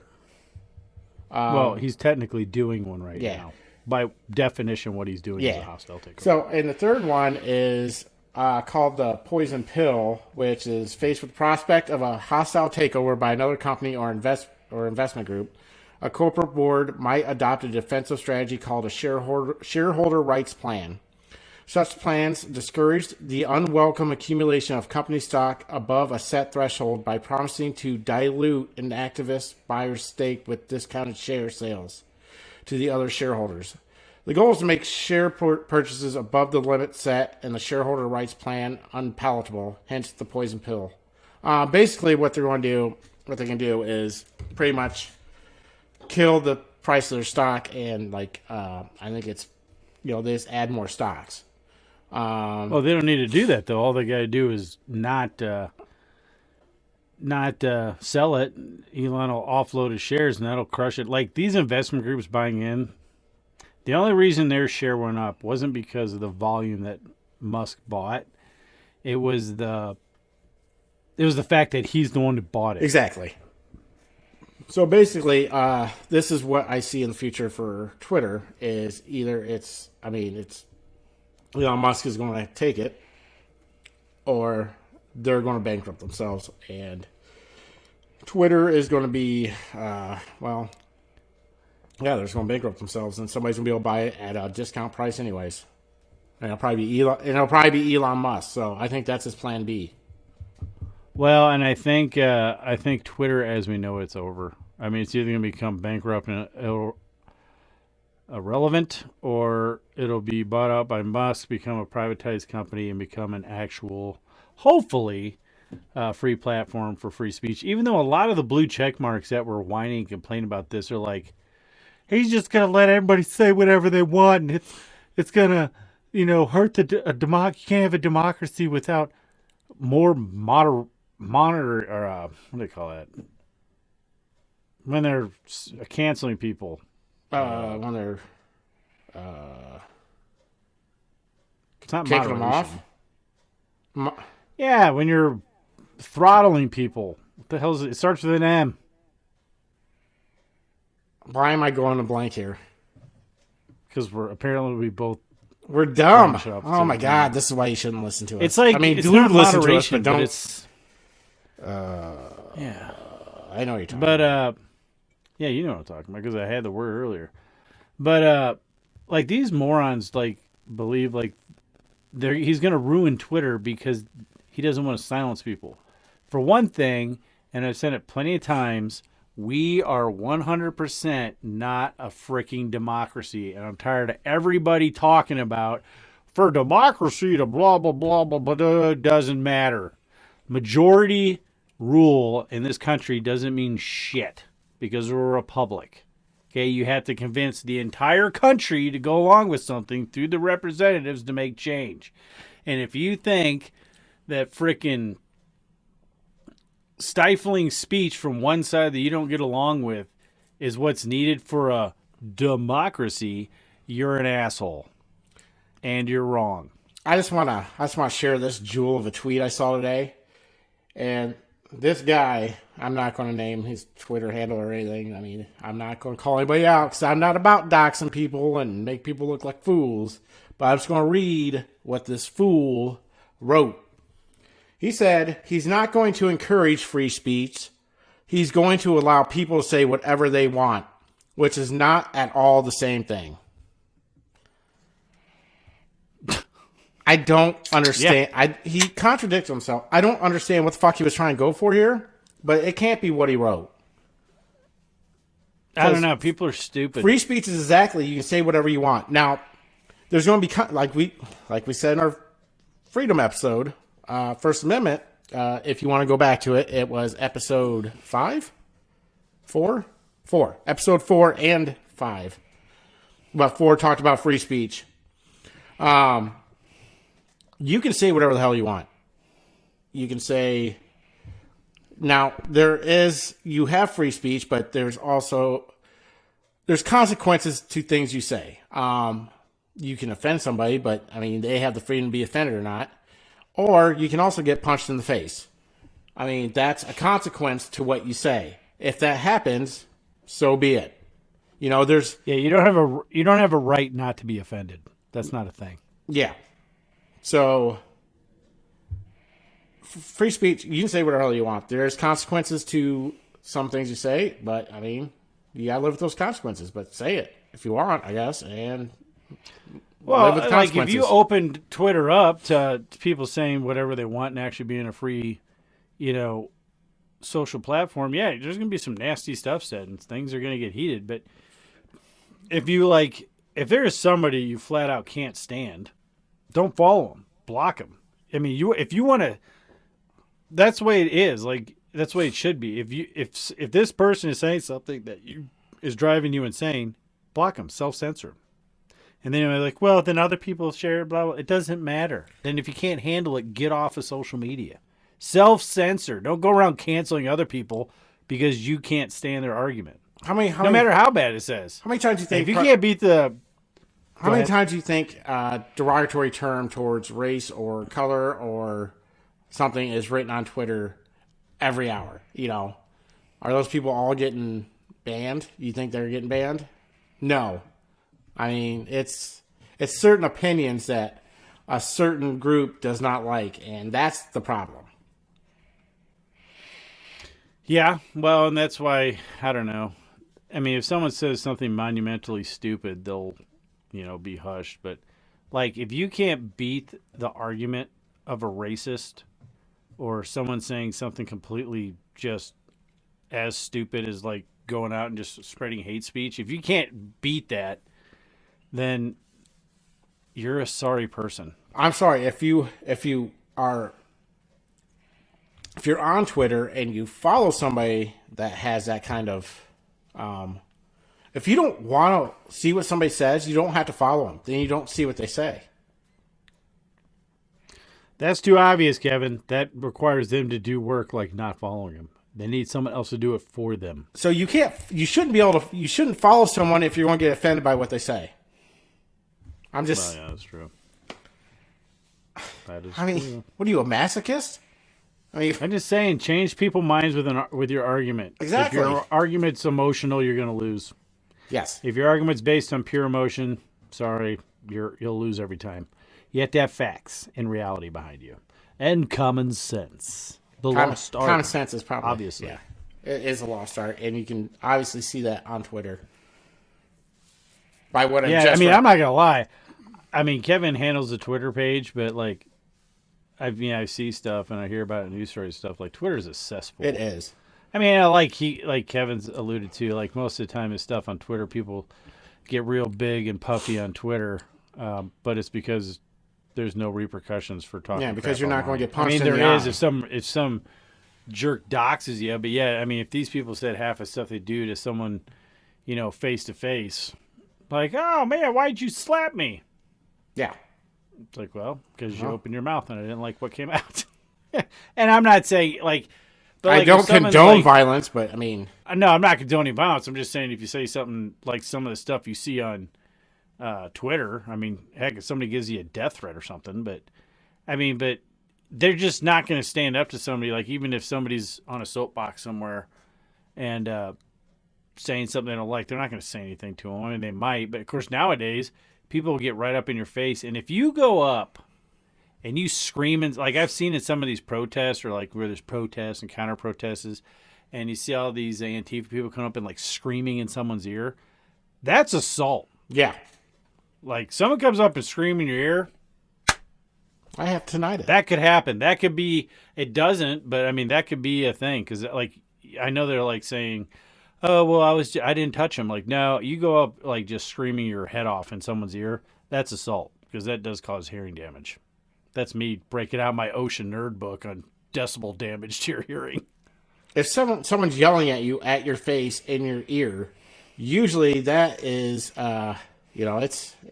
Speaker 1: Well, he's technically doing one right
Speaker 2: Yeah.
Speaker 1: now. By definition, what he's doing is a
Speaker 2: Yeah.
Speaker 1: hostile takeover.
Speaker 2: So, and the third one is called the poison pill, which is faced with the prospect of a hostile takeover by another company or investment group. A corporate board might adopt a defensive strategy called a shareholder rights plan. Such plans discourage the unwelcome accumulation of company stock above a set threshold by promising to dilute an activist buyer's stake with discounted share sales to the other shareholders. The goal is to make share purchases above the limit set in the shareholder rights plan unpalatable, hence the poison pill. Basically, what they can do is pretty much kill the price of their stock, and I think it's they just add more stocks.
Speaker 1: Well, they don't need to do that though. All they got to do is not sell it. Elon will offload his shares, and that'll crush it. Like these investment groups buying in, the only reason their share went up wasn't because of the volume that Musk bought. It was the fact that he's the one who bought it.
Speaker 2: Exactly. So basically, this is what I see in the future for Twitter. Is either it's Elon Musk is going to take it, or they're going to bankrupt themselves, and Twitter is going to be, they're just going to bankrupt themselves, and somebody's going to be able to buy it at a discount price, anyways. And it'll probably be Elon Musk. So I think that's his plan B.
Speaker 1: Well, and I think Twitter, as we know, it's over. I mean, it's either going to become bankrupt and irrelevant, or it'll be bought out by Musk, become a privatized company, and become an actual, hopefully, free platform for free speech. Even though a lot of the blue check marks that were whining and complaining about this are like, he's just going to let everybody say whatever they want, and it's going to, hurt the democracy. You can't have a democracy without more monitor, or what do they call that? When they're canceling people.
Speaker 2: When they're
Speaker 1: It's not
Speaker 2: kicking them
Speaker 1: moderation.
Speaker 2: off.
Speaker 1: Yeah, when you're throttling people. What the hell is it? It starts with an M.
Speaker 2: Why am I going to blank here?
Speaker 1: Because we both.
Speaker 2: We're dumb.
Speaker 1: Shut up,
Speaker 2: Oh
Speaker 1: too.
Speaker 2: my God, this is why you shouldn't listen to us.
Speaker 1: It's like,
Speaker 2: it's
Speaker 1: not
Speaker 2: listen to us,
Speaker 1: moderation,
Speaker 2: but don't.
Speaker 1: it's. Yeah.
Speaker 2: I know what you're talking
Speaker 1: But,
Speaker 2: about.
Speaker 1: yeah, you know what I'm talking about because I had the word earlier. But, these morons, believe, he's going to ruin Twitter because he doesn't want to silence people. For one thing, and I've said it plenty of times, we are 100% not a freaking democracy. And I'm tired of everybody talking about, for democracy to blah, blah, blah, blah, blah, doesn't matter. Majority rule in this country doesn't mean shit because we're a republic. Okay, you have to convince the entire country to go along with something through the representatives to make change. And if you think that frickin' stifling speech from one side that you don't get along with is what's needed for a democracy, you're an asshole. And you're wrong.
Speaker 2: I just want to share this jewel of a tweet I saw today. And this guy, I'm not going to name his Twitter handle or anything. I mean, I'm not going to call anybody out because I'm not about doxing people and make people look like fools. But I'm just going to read what this fool wrote. He said he's not going to encourage free speech. He's going to allow people to say whatever they want, which is not at all the same thing. I don't understand.
Speaker 1: Yeah.
Speaker 2: He contradicts himself. I don't understand what the fuck he was trying to go for here, but it can't be what he wrote.
Speaker 1: I don't know. People are stupid.
Speaker 2: Free speech is exactly, you can say whatever you want. Now, there's going to be, like we said in our freedom episode, First Amendment, if you want to go back to it, it was episode 5? 4? 4. Episode 4 and 5. But 4 talked about free speech. You can say whatever the hell you want. You can say, now you have free speech, but there's consequences to things you say. You can offend somebody, but I mean, they have the freedom to be offended or not. Or you can also get punched in the face. I mean, that's a consequence to what you say. If that happens, so be it. You know, there's
Speaker 3: you don't have a right not to be offended. That's not a thing.
Speaker 2: yeah. So free speech, you can say whatever the hell you want. There's consequences to some things you say, but I mean, you gotta live with those consequences. But say it if you want, I guess, and
Speaker 3: Well,
Speaker 2: live with
Speaker 3: like if
Speaker 2: consequences.
Speaker 3: you opened Twitter up to people saying whatever they want and actually being a free, social platform, yeah, there's going to be some nasty stuff said and things are going to get heated. But if if there is somebody you flat out can't stand, don't follow them, block them. I mean, if you want to, that's the way it is. Like that's the way it should be. If this person is saying something that is driving you insane, block them, self-censor 'em. And then you're like, well, then other people share it, blah, blah. It doesn't matter. Then if you can't handle it, get off of social media. Self-censor. Don't go around canceling other people because you can't stand their argument. No matter how bad it says.
Speaker 2: How many times do you think?
Speaker 3: If you can't beat the...
Speaker 2: How many times do you think derogatory term towards race or color or something is written on Twitter every hour? You know, are those people all getting banned? You think they're getting banned? No. I mean, it's certain opinions that a certain group does not like, and that's the problem.
Speaker 3: Yeah, well, and that's why, I don't know. I mean, if someone says something monumentally stupid, they'll, be hushed. But, like, if you can't beat the argument of a racist or someone saying something completely just as stupid as, like, going out and just spreading hate speech, if you can't beat that, then you're a sorry person.
Speaker 2: I'm sorry if you're on Twitter and you follow somebody that has that kind of, if you don't want to see what somebody says, you don't have to follow them. Then you don't see what they say.
Speaker 3: That's too obvious, Kevin. That requires them to do work like not following them. They need someone else to do it for them.
Speaker 2: So you shouldn't follow someone if you're going to get offended by what they say. I'm just.
Speaker 3: Well, yeah, that's true. That is
Speaker 2: true. What are you, a masochist?
Speaker 3: I'm just saying, change people's minds with your argument.
Speaker 2: Exactly.
Speaker 3: If your argument's emotional, you're going to lose.
Speaker 2: Yes.
Speaker 3: If your argument's based on pure emotion, sorry, you'll lose every time. You have to have facts and reality behind you, and common sense. The lost art.
Speaker 2: Common sense is probably
Speaker 3: obviously.
Speaker 2: Yeah, it is a lost art, and you can obviously see that on Twitter. By what I'm
Speaker 3: I'm not gonna lie. I mean, Kevin handles the Twitter page, but like, I see stuff and I hear about it in news stories and stuff. Like, Twitter's a cesspool.
Speaker 2: It is.
Speaker 3: I mean, like Kevin's alluded to, like most of the time his stuff on Twitter, people get real big and puffy on Twitter, but it's because there's no repercussions for talking.
Speaker 2: Yeah, because you're
Speaker 3: crap
Speaker 2: not going to
Speaker 3: online.
Speaker 2: get punched.
Speaker 3: I mean,
Speaker 2: in
Speaker 3: there
Speaker 2: the
Speaker 3: is
Speaker 2: eye.
Speaker 3: if some jerk doxes you, but yeah, I mean, if these people said half the stuff they do to someone, face to face, like, oh man, why'd you slap me?
Speaker 2: Yeah.
Speaker 3: It's like, well, because you opened your mouth and I didn't like what came out. And I'm not saying like, but
Speaker 2: I
Speaker 3: like,
Speaker 2: don't condone violence, but I mean,
Speaker 3: no, I'm not condoning violence. I'm just saying if you say something like some of the stuff you see on Twitter, I mean, heck, if somebody gives you a death threat or something, but they're just not going to stand up to somebody. Like, even if somebody's on a soapbox somewhere and saying something they don't like, they're not going to say anything to them. I mean, they might, but of course nowadays people will get right up in your face. And if you go up and you scream, and like I've seen in some of these protests or like where there's protests and counter protests, and you see all these Antifa people come up and like screaming in someone's ear, that's assault.
Speaker 2: yeah.
Speaker 3: Like, someone comes up and screams in your ear,
Speaker 2: I have tinnitus.
Speaker 3: that could happen. That could be, it doesn't, but I mean, that could be a thing. Because, like, I know they're like saying, oh, well, I didn't touch him. Like, no, you go up, like, just screaming your head off in someone's ear, that's assault. Because that does cause hearing damage. That's me breaking out my ocean nerd book on decibel damage to your hearing.
Speaker 2: If someone's yelling at you at your face in your ear, usually that is,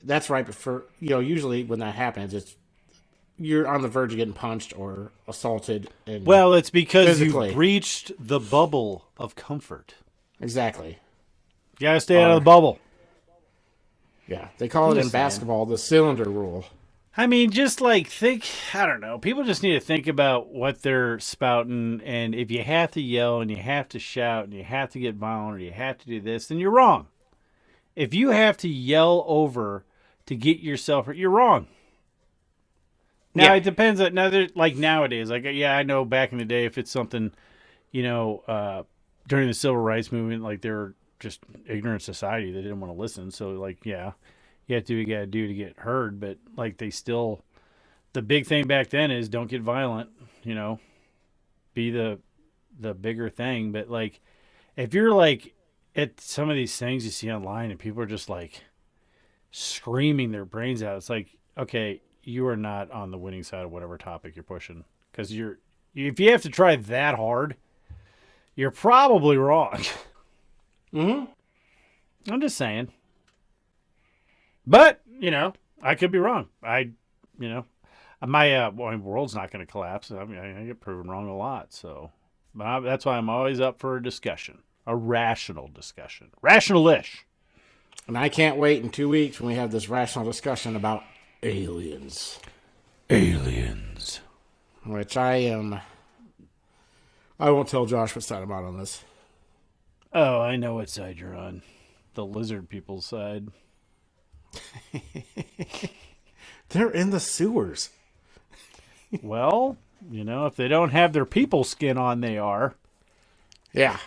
Speaker 2: that's right before, usually when that happens, you're on the verge of getting punched or assaulted.
Speaker 3: Well, it's because
Speaker 2: physically.
Speaker 3: you've breached the bubble of comfort.
Speaker 2: Exactly.
Speaker 3: You gotta stay out of the bubble.
Speaker 2: Yeah, they call it in basketball the cylinder rule.
Speaker 3: I mean, just like think, I don't know. People just need to think about what they're spouting. And if you have to yell and you have to shout and you have to get violent or you have to do this, then you're wrong. If you have to yell over to get yourself, you're wrong. Now, it depends on, like nowadays, like, yeah, I know back in the day, if it's something, during the civil rights movement, like they were just ignorant society. They didn't want to listen. So, like, yeah. You have to do what you got to do to get heard, but like the big thing back then is don't get violent, be the bigger thing. But like, if you're like at some of these things you see online and people are just like screaming their brains out, it's like, okay, you are not on the winning side of whatever topic you're pushing. Cause if you have to try that hard, you're probably wrong.
Speaker 2: Mm-hmm.
Speaker 3: I'm just saying. But, I could be wrong. My world's not going to collapse. I mean, I get proven wrong a lot. So that's why I'm always up for a discussion, a rational discussion, rational-ish.
Speaker 2: And I can't wait in 2 weeks when we have this rational discussion about aliens.
Speaker 3: Aliens.
Speaker 2: Which I won't tell Josh what side I'm on this.
Speaker 3: Oh, I know what side you're on. The lizard people's side.
Speaker 2: They're in the sewers.
Speaker 3: Well, if they don't have their people skin on, they are.
Speaker 2: Yeah.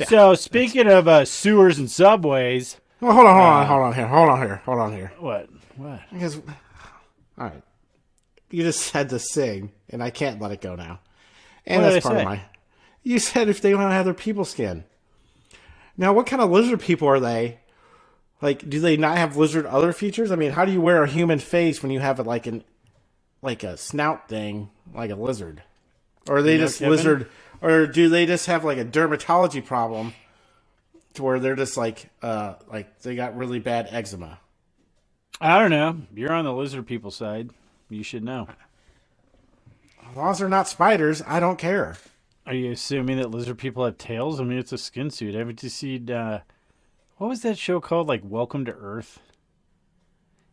Speaker 3: So, speaking of sewers and subways.
Speaker 2: Well, hold on here.
Speaker 3: What?
Speaker 2: Because, all right. You just said to sing, and I can't let it go now. And
Speaker 3: What
Speaker 2: that's
Speaker 3: did I
Speaker 2: part
Speaker 3: say?
Speaker 2: of my... You said if they don't have their people skin. Now, what kind of lizard people are they? Like, do they not have lizard other features? I mean, how do you wear a human face when you have it like a snout thing, like a lizard? Or are they just
Speaker 3: Kevin?
Speaker 2: lizard? Or do they just have like a dermatology problem to where they're just like they got really bad eczema?
Speaker 3: I don't know. You're on the lizard people side. You should know.
Speaker 2: As long as they're not spiders, I don't care.
Speaker 3: Are you assuming that lizard people have tails? I mean, it's a skin suit. Haven't you seen, what was that show called? Like Welcome to Earth?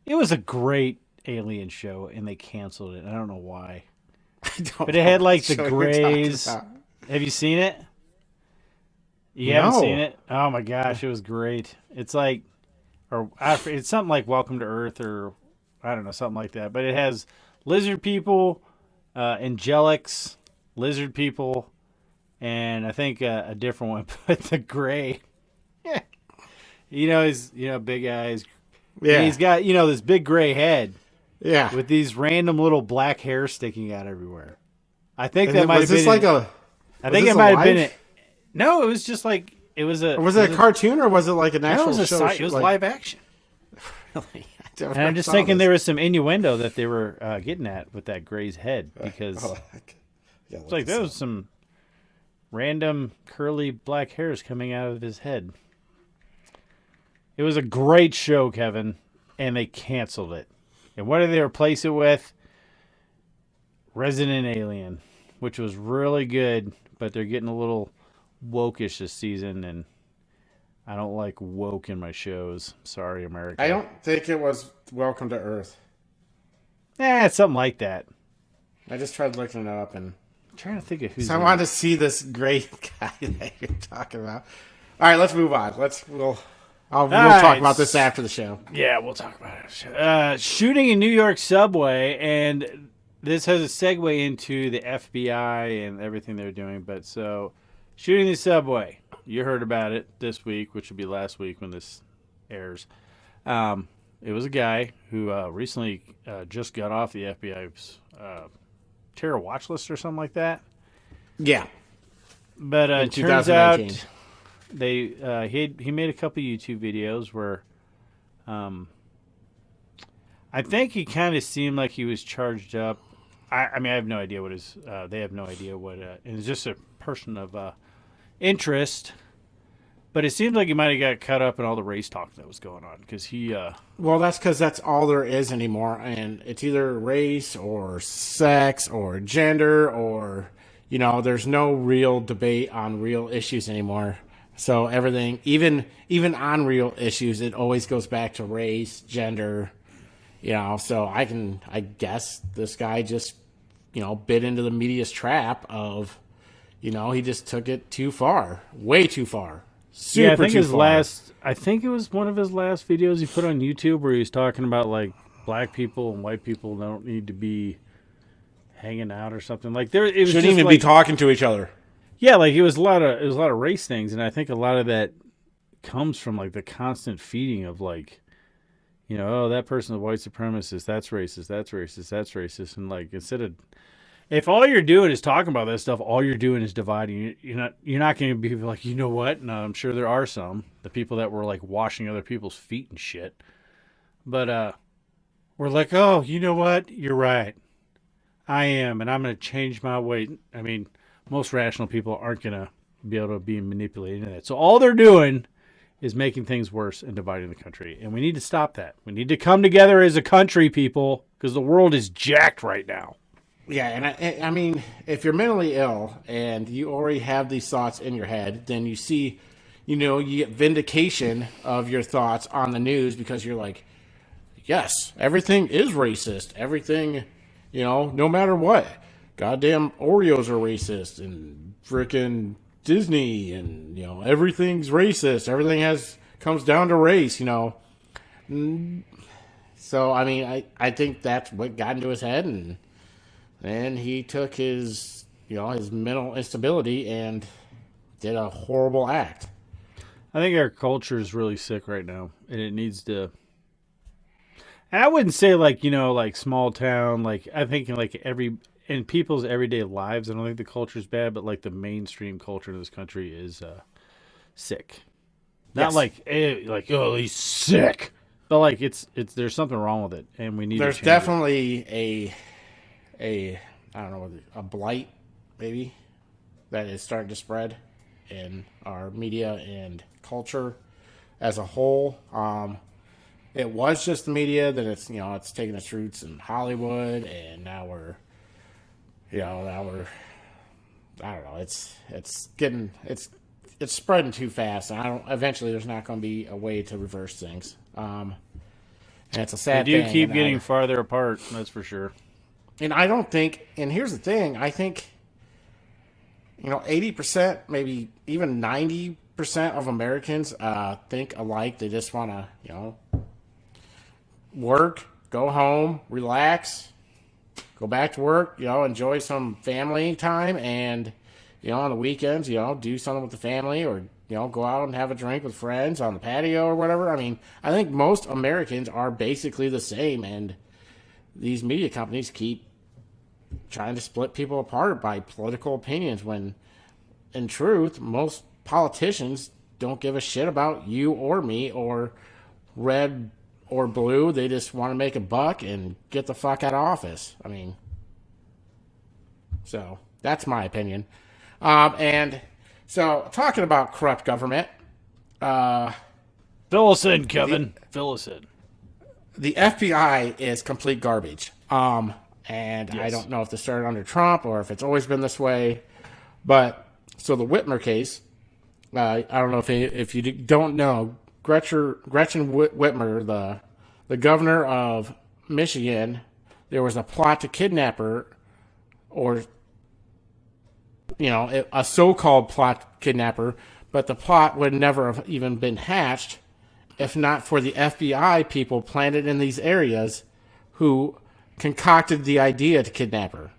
Speaker 3: It was a great alien show, and they canceled it. I don't know why. But it had like the Greys. Have you seen it? You haven't seen it? Oh my gosh, it was great. It's like, it's something like Welcome to Earth, or I don't know, something like that. But it has lizard people, angelics, lizard people, and I think a different one, but the gray. He's big eyes.
Speaker 2: Yeah,
Speaker 3: He's got this big gray head.
Speaker 2: Yeah,
Speaker 3: with these random little black hairs sticking out everywhere. I think
Speaker 2: and
Speaker 3: that might have been. I think it might have been. No, it was just like it was a.
Speaker 2: Or was it a cartoon or was it like an actual show?
Speaker 3: It was live action.
Speaker 2: Really?
Speaker 3: And I'm just thinking there was some innuendo that they were getting at with that Gray's head because it's like there was some random curly black hairs coming out of his head. It was a great show, Kevin, and they canceled it. And what did they replace it with? Resident Alien, which was really good, but they're getting a little woke-ish this season, and I don't like woke in my shows. Sorry, America.
Speaker 2: I don't think it was Welcome to Earth.
Speaker 3: It's something like that.
Speaker 2: I just tried looking it up, and
Speaker 3: I'm trying to think of who's.
Speaker 2: I wanted to see this great guy that you're talking about. All right, let's move on. We'll talk about this after the show.
Speaker 3: Yeah, we'll talk about it. Shooting in New York subway, and this has a segue into the FBI and everything they're doing. But so, shooting the subway, you heard about it this week, which will be last week when this airs. It was a guy who recently just got off the FBI's terror watch list or something like that.
Speaker 2: Yeah,
Speaker 3: but
Speaker 2: in
Speaker 3: it turns out
Speaker 2: 2019.
Speaker 3: he made a couple YouTube videos where I think he kind of seemed like he was charged up. I mean, I have no idea what his. They have no idea what. It's just a person of interest, but it seems like he might have got caught up in all the race talk that was going on because he.
Speaker 2: Well, that's because that's all there is anymore, and it's either race or sex or gender or there's no real debate on real issues anymore. So everything, even on real issues, it always goes back to race, gender, So I guess this guy just, bit into the media's trap of, he just took it too far, way too far. Super
Speaker 3: I think
Speaker 2: too far.
Speaker 3: I think it was one of his last videos he put on YouTube where he was talking about like black people and white people don't need to be hanging out or something. Like it was
Speaker 2: Shouldn't
Speaker 3: just
Speaker 2: even
Speaker 3: like,
Speaker 2: be talking to each other.
Speaker 3: Yeah, like it was a lot of race things, and I think a lot of that comes from like the constant feeding of like, oh, that person's a white supremacist, that's racist, that's racist, that's racist, and like instead of, if all you're doing is talking about that stuff, all you're doing is dividing. You're not going to be like, you know what? No, I'm sure there are some the people that were like washing other people's feet and shit, but we're like, oh, you know what? You're right. I am, and I'm going to change my way. I mean, most rational people aren't going to be able to be manipulated into that. So all they're doing is making things worse and dividing the country. And we need to stop that. We need to come together as a country, people, because the world is jacked right now.
Speaker 2: Yeah, and I mean, if you're mentally ill and you already have these thoughts in your head, then you see, you get vindication of your thoughts on the news because you're like, yes, everything is racist. Everything, no matter what. Goddamn Oreos are racist and frickin' Disney and, everything's racist. Everything comes down to race, So, I mean, I think that's what got into his head, and then he took his mental instability and did a horrible act.
Speaker 3: I think our culture is really sick right now, and it needs to. And I wouldn't say like like small town. Like I think in people's everyday lives, I don't think the culture is bad, but like the mainstream culture in this country is sick. Not like oh, he's sick, but like it's there's something wrong with it, and we need.
Speaker 2: There's
Speaker 3: to change
Speaker 2: definitely I don't know, a blight maybe that is starting to spread in our media and culture as a whole. It was just the media, then it's it's taking its roots in Hollywood, and now we're I don't know, it's spreading too fast, and eventually there's not going to be a way to reverse things. And it's a sad thing.
Speaker 3: They do keep getting farther apart, that's for sure.
Speaker 2: And I don't think, and here's the thing, I think 80%, maybe even 90% of Americans think alike. They just want to work, go home, relax, go back to work, enjoy some family time, and on the weekends, do something with the family, or go out and have a drink with friends on the patio or whatever. I mean, I think most Americans are basically the same, and these media companies keep trying to split people apart by political opinions when, in truth, most politicians don't give a shit about you or me or red or blue. They just want to make a buck and get the fuck out of office. I mean, so that's my opinion. And so talking about corrupt government,
Speaker 3: fill us in, Kevin. Fill us in.
Speaker 2: The FBI is complete garbage. And yes. I don't know if this started under Trump or if it's always been this way. But so the Whitmer case, I don't know if you don't know, Gretchen Whitmer, the governor of Michigan, there was a plot to kidnap her, or a so-called plot kidnapper, but the plot would never have even been hatched if not for the FBI people planted in these areas who concocted the idea to kidnap her.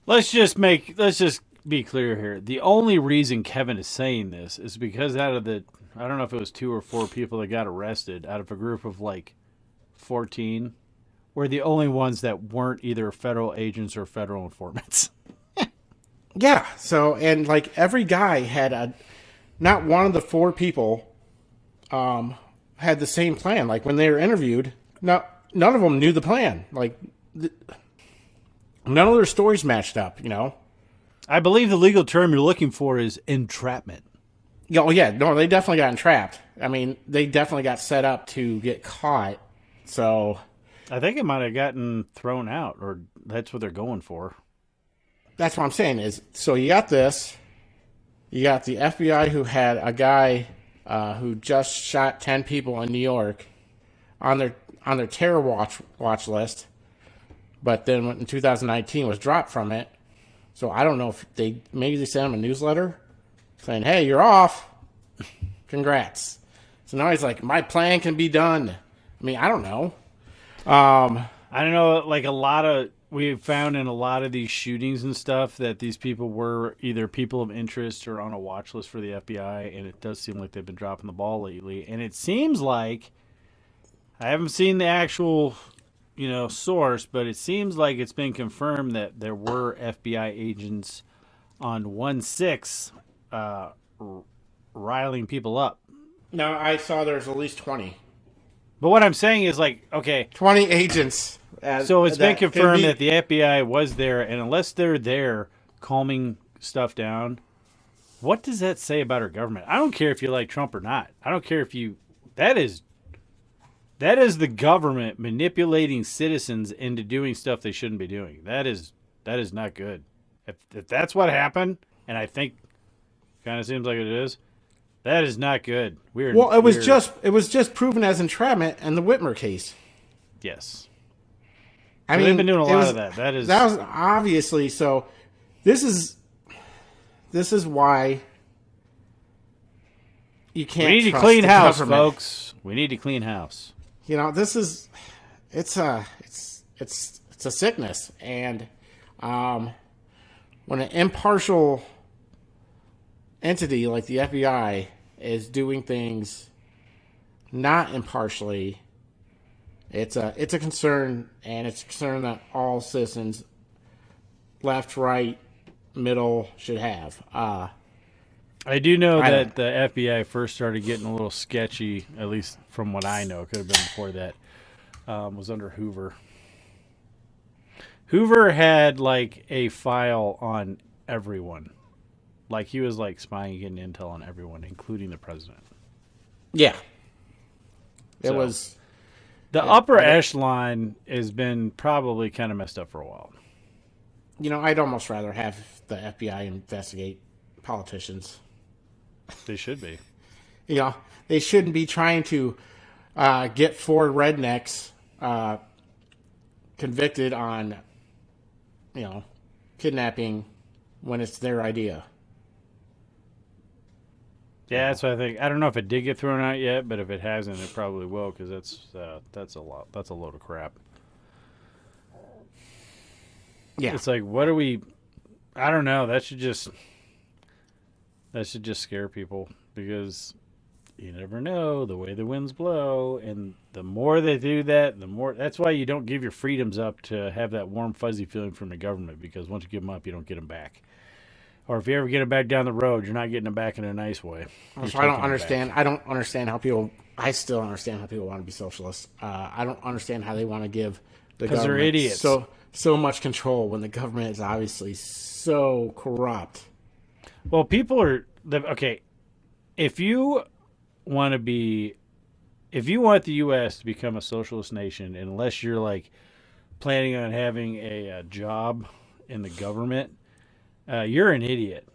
Speaker 3: Let's just be clear here. The only reason Kevin is saying this is because out of the, I don't know if it was 2 or 4 people that got arrested out of a group of like 14, were the only ones that weren't either federal agents or federal informants.
Speaker 2: Yeah. So, and like every guy had not one of the 4 people had the same plan. Like when they were interviewed, none of them knew the plan. Like none of their stories matched up,
Speaker 3: I believe the legal term you're looking for is entrapment.
Speaker 2: Oh, yeah. No, they definitely got entrapped. I mean, they definitely got set up to get caught. So
Speaker 3: I think it might have gotten thrown out, or that's what they're going for.
Speaker 2: That's what I'm saying is, so you got this. You got the FBI who had a guy who just shot 10 people in New York on on their terror watch list, but then in 2019 was dropped from it. So I don't know if maybe they sent him a newsletter saying, "Hey, you're off. Congrats." So now he's like, "My plan can be done." I mean, I don't know.
Speaker 3: I don't know. Like we found in a lot of these shootings and stuff that these people were either people of interest or on a watch list for the FBI, and it does seem like they've been dropping the ball lately. And it seems like I haven't seen the actual, source, but it seems like it's been confirmed that there were FBI agents on 1/6 riling people up.
Speaker 2: No, I saw there's at least 20.
Speaker 3: But what I'm saying is, like, okay,
Speaker 2: 20 agents.
Speaker 3: so it's been confirmed that the FBI was there, and unless they're there calming stuff down, what does that say about our government? I don't care if you like Trump or not. I don't care if you. That is the government manipulating citizens into doing stuff they shouldn't be doing. That is not good. If that's what happened, and I think kind of seems like it is, that is not good.
Speaker 2: It was just proven as entrapment in the Whitmer case.
Speaker 3: Yes.
Speaker 2: I
Speaker 3: mean,
Speaker 2: mean,
Speaker 3: they've been doing a lot of that. That was
Speaker 2: obviously so. This is why you can't.
Speaker 3: We need to
Speaker 2: trust
Speaker 3: clean
Speaker 2: the
Speaker 3: house,
Speaker 2: government.
Speaker 3: folks. We need to clean house.
Speaker 2: This is it's a sickness, and when an impartial entity like the FBI is doing things not impartially, it's a concern, and it's a concern that all citizens, left, right, middle, should have.
Speaker 3: I do know that the FBI first started getting a little sketchy, at least from what I know. It could have been before that. Was under Hoover. Hoover had like a file on everyone. Like he was like spying and getting intel on everyone, including the president.
Speaker 2: Yeah.
Speaker 3: The upper echelon has been probably kind of messed up for a while.
Speaker 2: I'd almost rather have the FBI investigate politicians.
Speaker 3: They should be.
Speaker 2: They shouldn't be trying to get four rednecks convicted on, kidnapping when it's their idea.
Speaker 3: Yeah, that's what I think. I don't know if it did get thrown out yet, but if it hasn't, it probably will, because that's a lot. That's a load of crap.
Speaker 2: Yeah,
Speaker 3: it's like, what are we? I don't know. That should just scare people, because you never know the way the winds blow, and the more they do that, the more. That's why you don't give your freedoms up to have that warm, fuzzy feeling from the government, because once you give them up, you don't get them back. Or if you ever get them back down the road, you're not getting them back in a nice way.
Speaker 2: So I don't understand. I don't understand how people. I still don't understand how people want to be socialists. I don't understand how they want to give the government
Speaker 3: they're idiots.
Speaker 2: so much control when the government is obviously so corrupt.
Speaker 3: Well, people are okay. If you want the U.S. to become a socialist nation, unless you're like planning on having a job in the government, you're an idiot.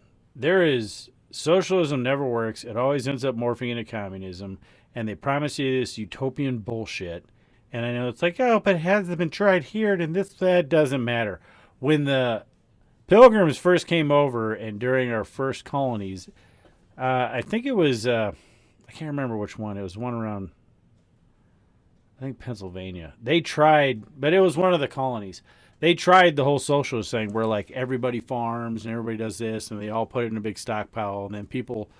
Speaker 3: Socialism never works. It always ends up morphing into communism, and they promise you this utopian bullshit. And I know it's like, oh, but it hasn't been tried here, and that doesn't matter. When the Pilgrims first came over, and during our first colonies, I think it was, I can't remember which one. It was one around, I think, Pennsylvania. They tried, but it was one of the colonies. They tried the whole socialist thing where, like, everybody farms and everybody does this, and they all put it in a big stockpile, and then people,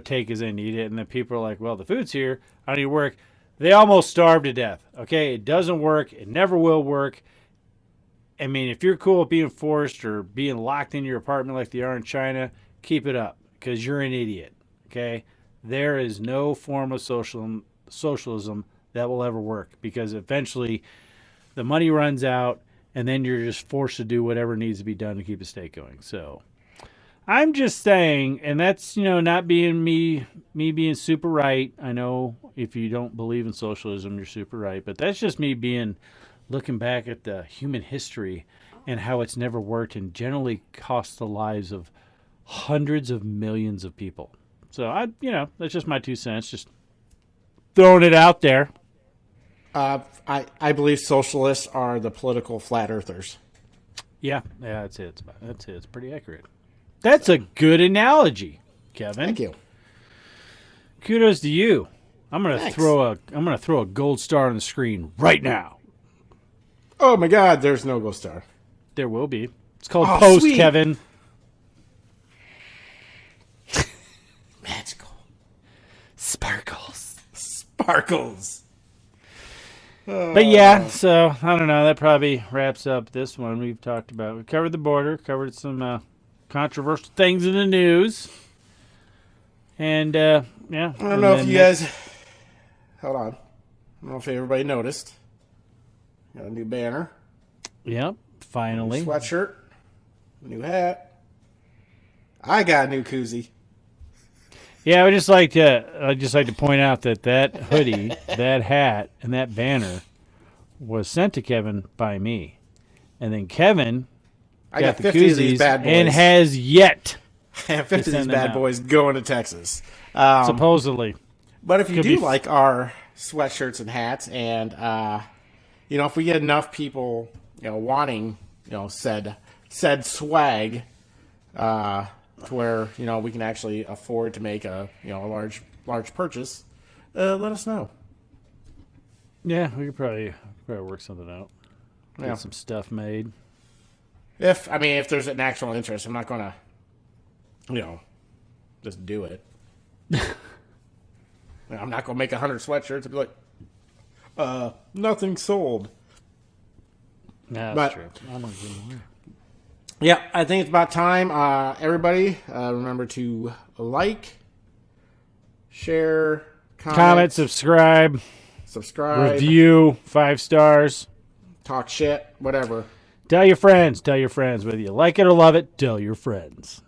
Speaker 3: take as they need it, and then people are like, well, the food's here. I need to work. They almost starved to death. Okay, it doesn't work. It never will work. I mean, if you're cool with being forced or being locked in your apartment like they are in China, keep it up, because you're an idiot. Okay, there is no form of socialism that will ever work, because eventually the money runs out, and then you're just forced to do whatever needs to be done to keep the state going. So I'm just saying, and that's, not being me being super right. I know if you don't believe in socialism, you're super right. But that's just me looking back at the human history and how it's never worked and generally cost the lives of hundreds of millions of people. So that's just my 2 cents. Just throwing it out there.
Speaker 2: I believe socialists are the political flat earthers.
Speaker 3: Yeah, that's it. That's it. It's pretty accurate. That's a good analogy, Kevin.
Speaker 2: Thank you.
Speaker 3: Kudos to you. I'm gonna
Speaker 2: Thanks.
Speaker 3: throw a gold star on the screen right now.
Speaker 2: Oh my God, there's no Ghost Star.
Speaker 3: There will be. It's called
Speaker 2: Oh,
Speaker 3: Post,
Speaker 2: sweet.
Speaker 3: Kevin.
Speaker 2: Magical.
Speaker 3: Sparkles.
Speaker 2: Sparkles.
Speaker 3: But yeah, so I don't know. That probably wraps up this one we've talked about. We covered the border, covered some controversial things in the news, and yeah.
Speaker 2: I don't know if you guys. Hold on. I don't know if everybody noticed. Got a new banner,
Speaker 3: Yep, finally.
Speaker 2: sweatshirt, new hat. I got a new koozie.
Speaker 3: Yeah, I'd just like to point out that hoodie, that hat, and that banner was sent to Kevin by me, and then Kevin
Speaker 2: I got
Speaker 3: the
Speaker 2: 50 of these
Speaker 3: koozies
Speaker 2: bad boys.
Speaker 3: and has yet
Speaker 2: I have 50 of these
Speaker 3: send them
Speaker 2: bad
Speaker 3: out.
Speaker 2: boys going to Texas.
Speaker 3: supposedly.
Speaker 2: But if you
Speaker 3: could
Speaker 2: do
Speaker 3: be-
Speaker 2: like our sweatshirts and hats, and if we get enough people, wanting, said swag, to where we can actually afford to make a large purchase, let us know.
Speaker 3: Yeah, we could probably work something out. Get
Speaker 2: Yeah.
Speaker 3: some stuff made.
Speaker 2: If there's an actual interest, I'm not gonna, just do it. I'm not gonna make 100 sweatshirts and be like, nothing sold.
Speaker 3: Yeah,
Speaker 2: But-
Speaker 3: that's true. I'm gonna get more.
Speaker 2: Yeah, I think it's about time. Everybody, remember to like, share,
Speaker 3: Comment, subscribe,
Speaker 2: subscribe,
Speaker 3: review, 5 stars.
Speaker 2: talk shit, whatever.
Speaker 3: Tell your friends. Tell your friends. Whether you like it or love it, tell your friends.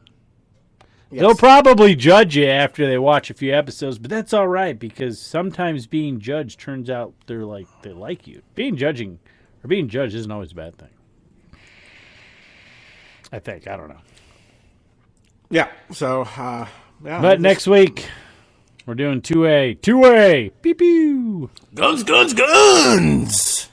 Speaker 2: Yes.
Speaker 3: They'll probably judge you after they watch a few episodes, but that's all right because sometimes being judged turns out they like you. Being judged isn't always a bad thing. I think. I don't know.
Speaker 2: Yeah. So,
Speaker 3: But next week, we're doing 2A. 2A! Pew pew!
Speaker 2: guns.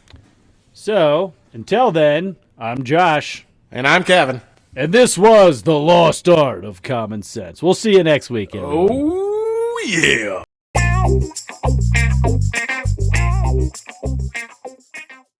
Speaker 3: So, until then, I'm Josh,
Speaker 2: And I'm Kevin.
Speaker 3: and this was The Lost Art of Common Sense. We'll see you next week, everyone.
Speaker 2: Oh yeah.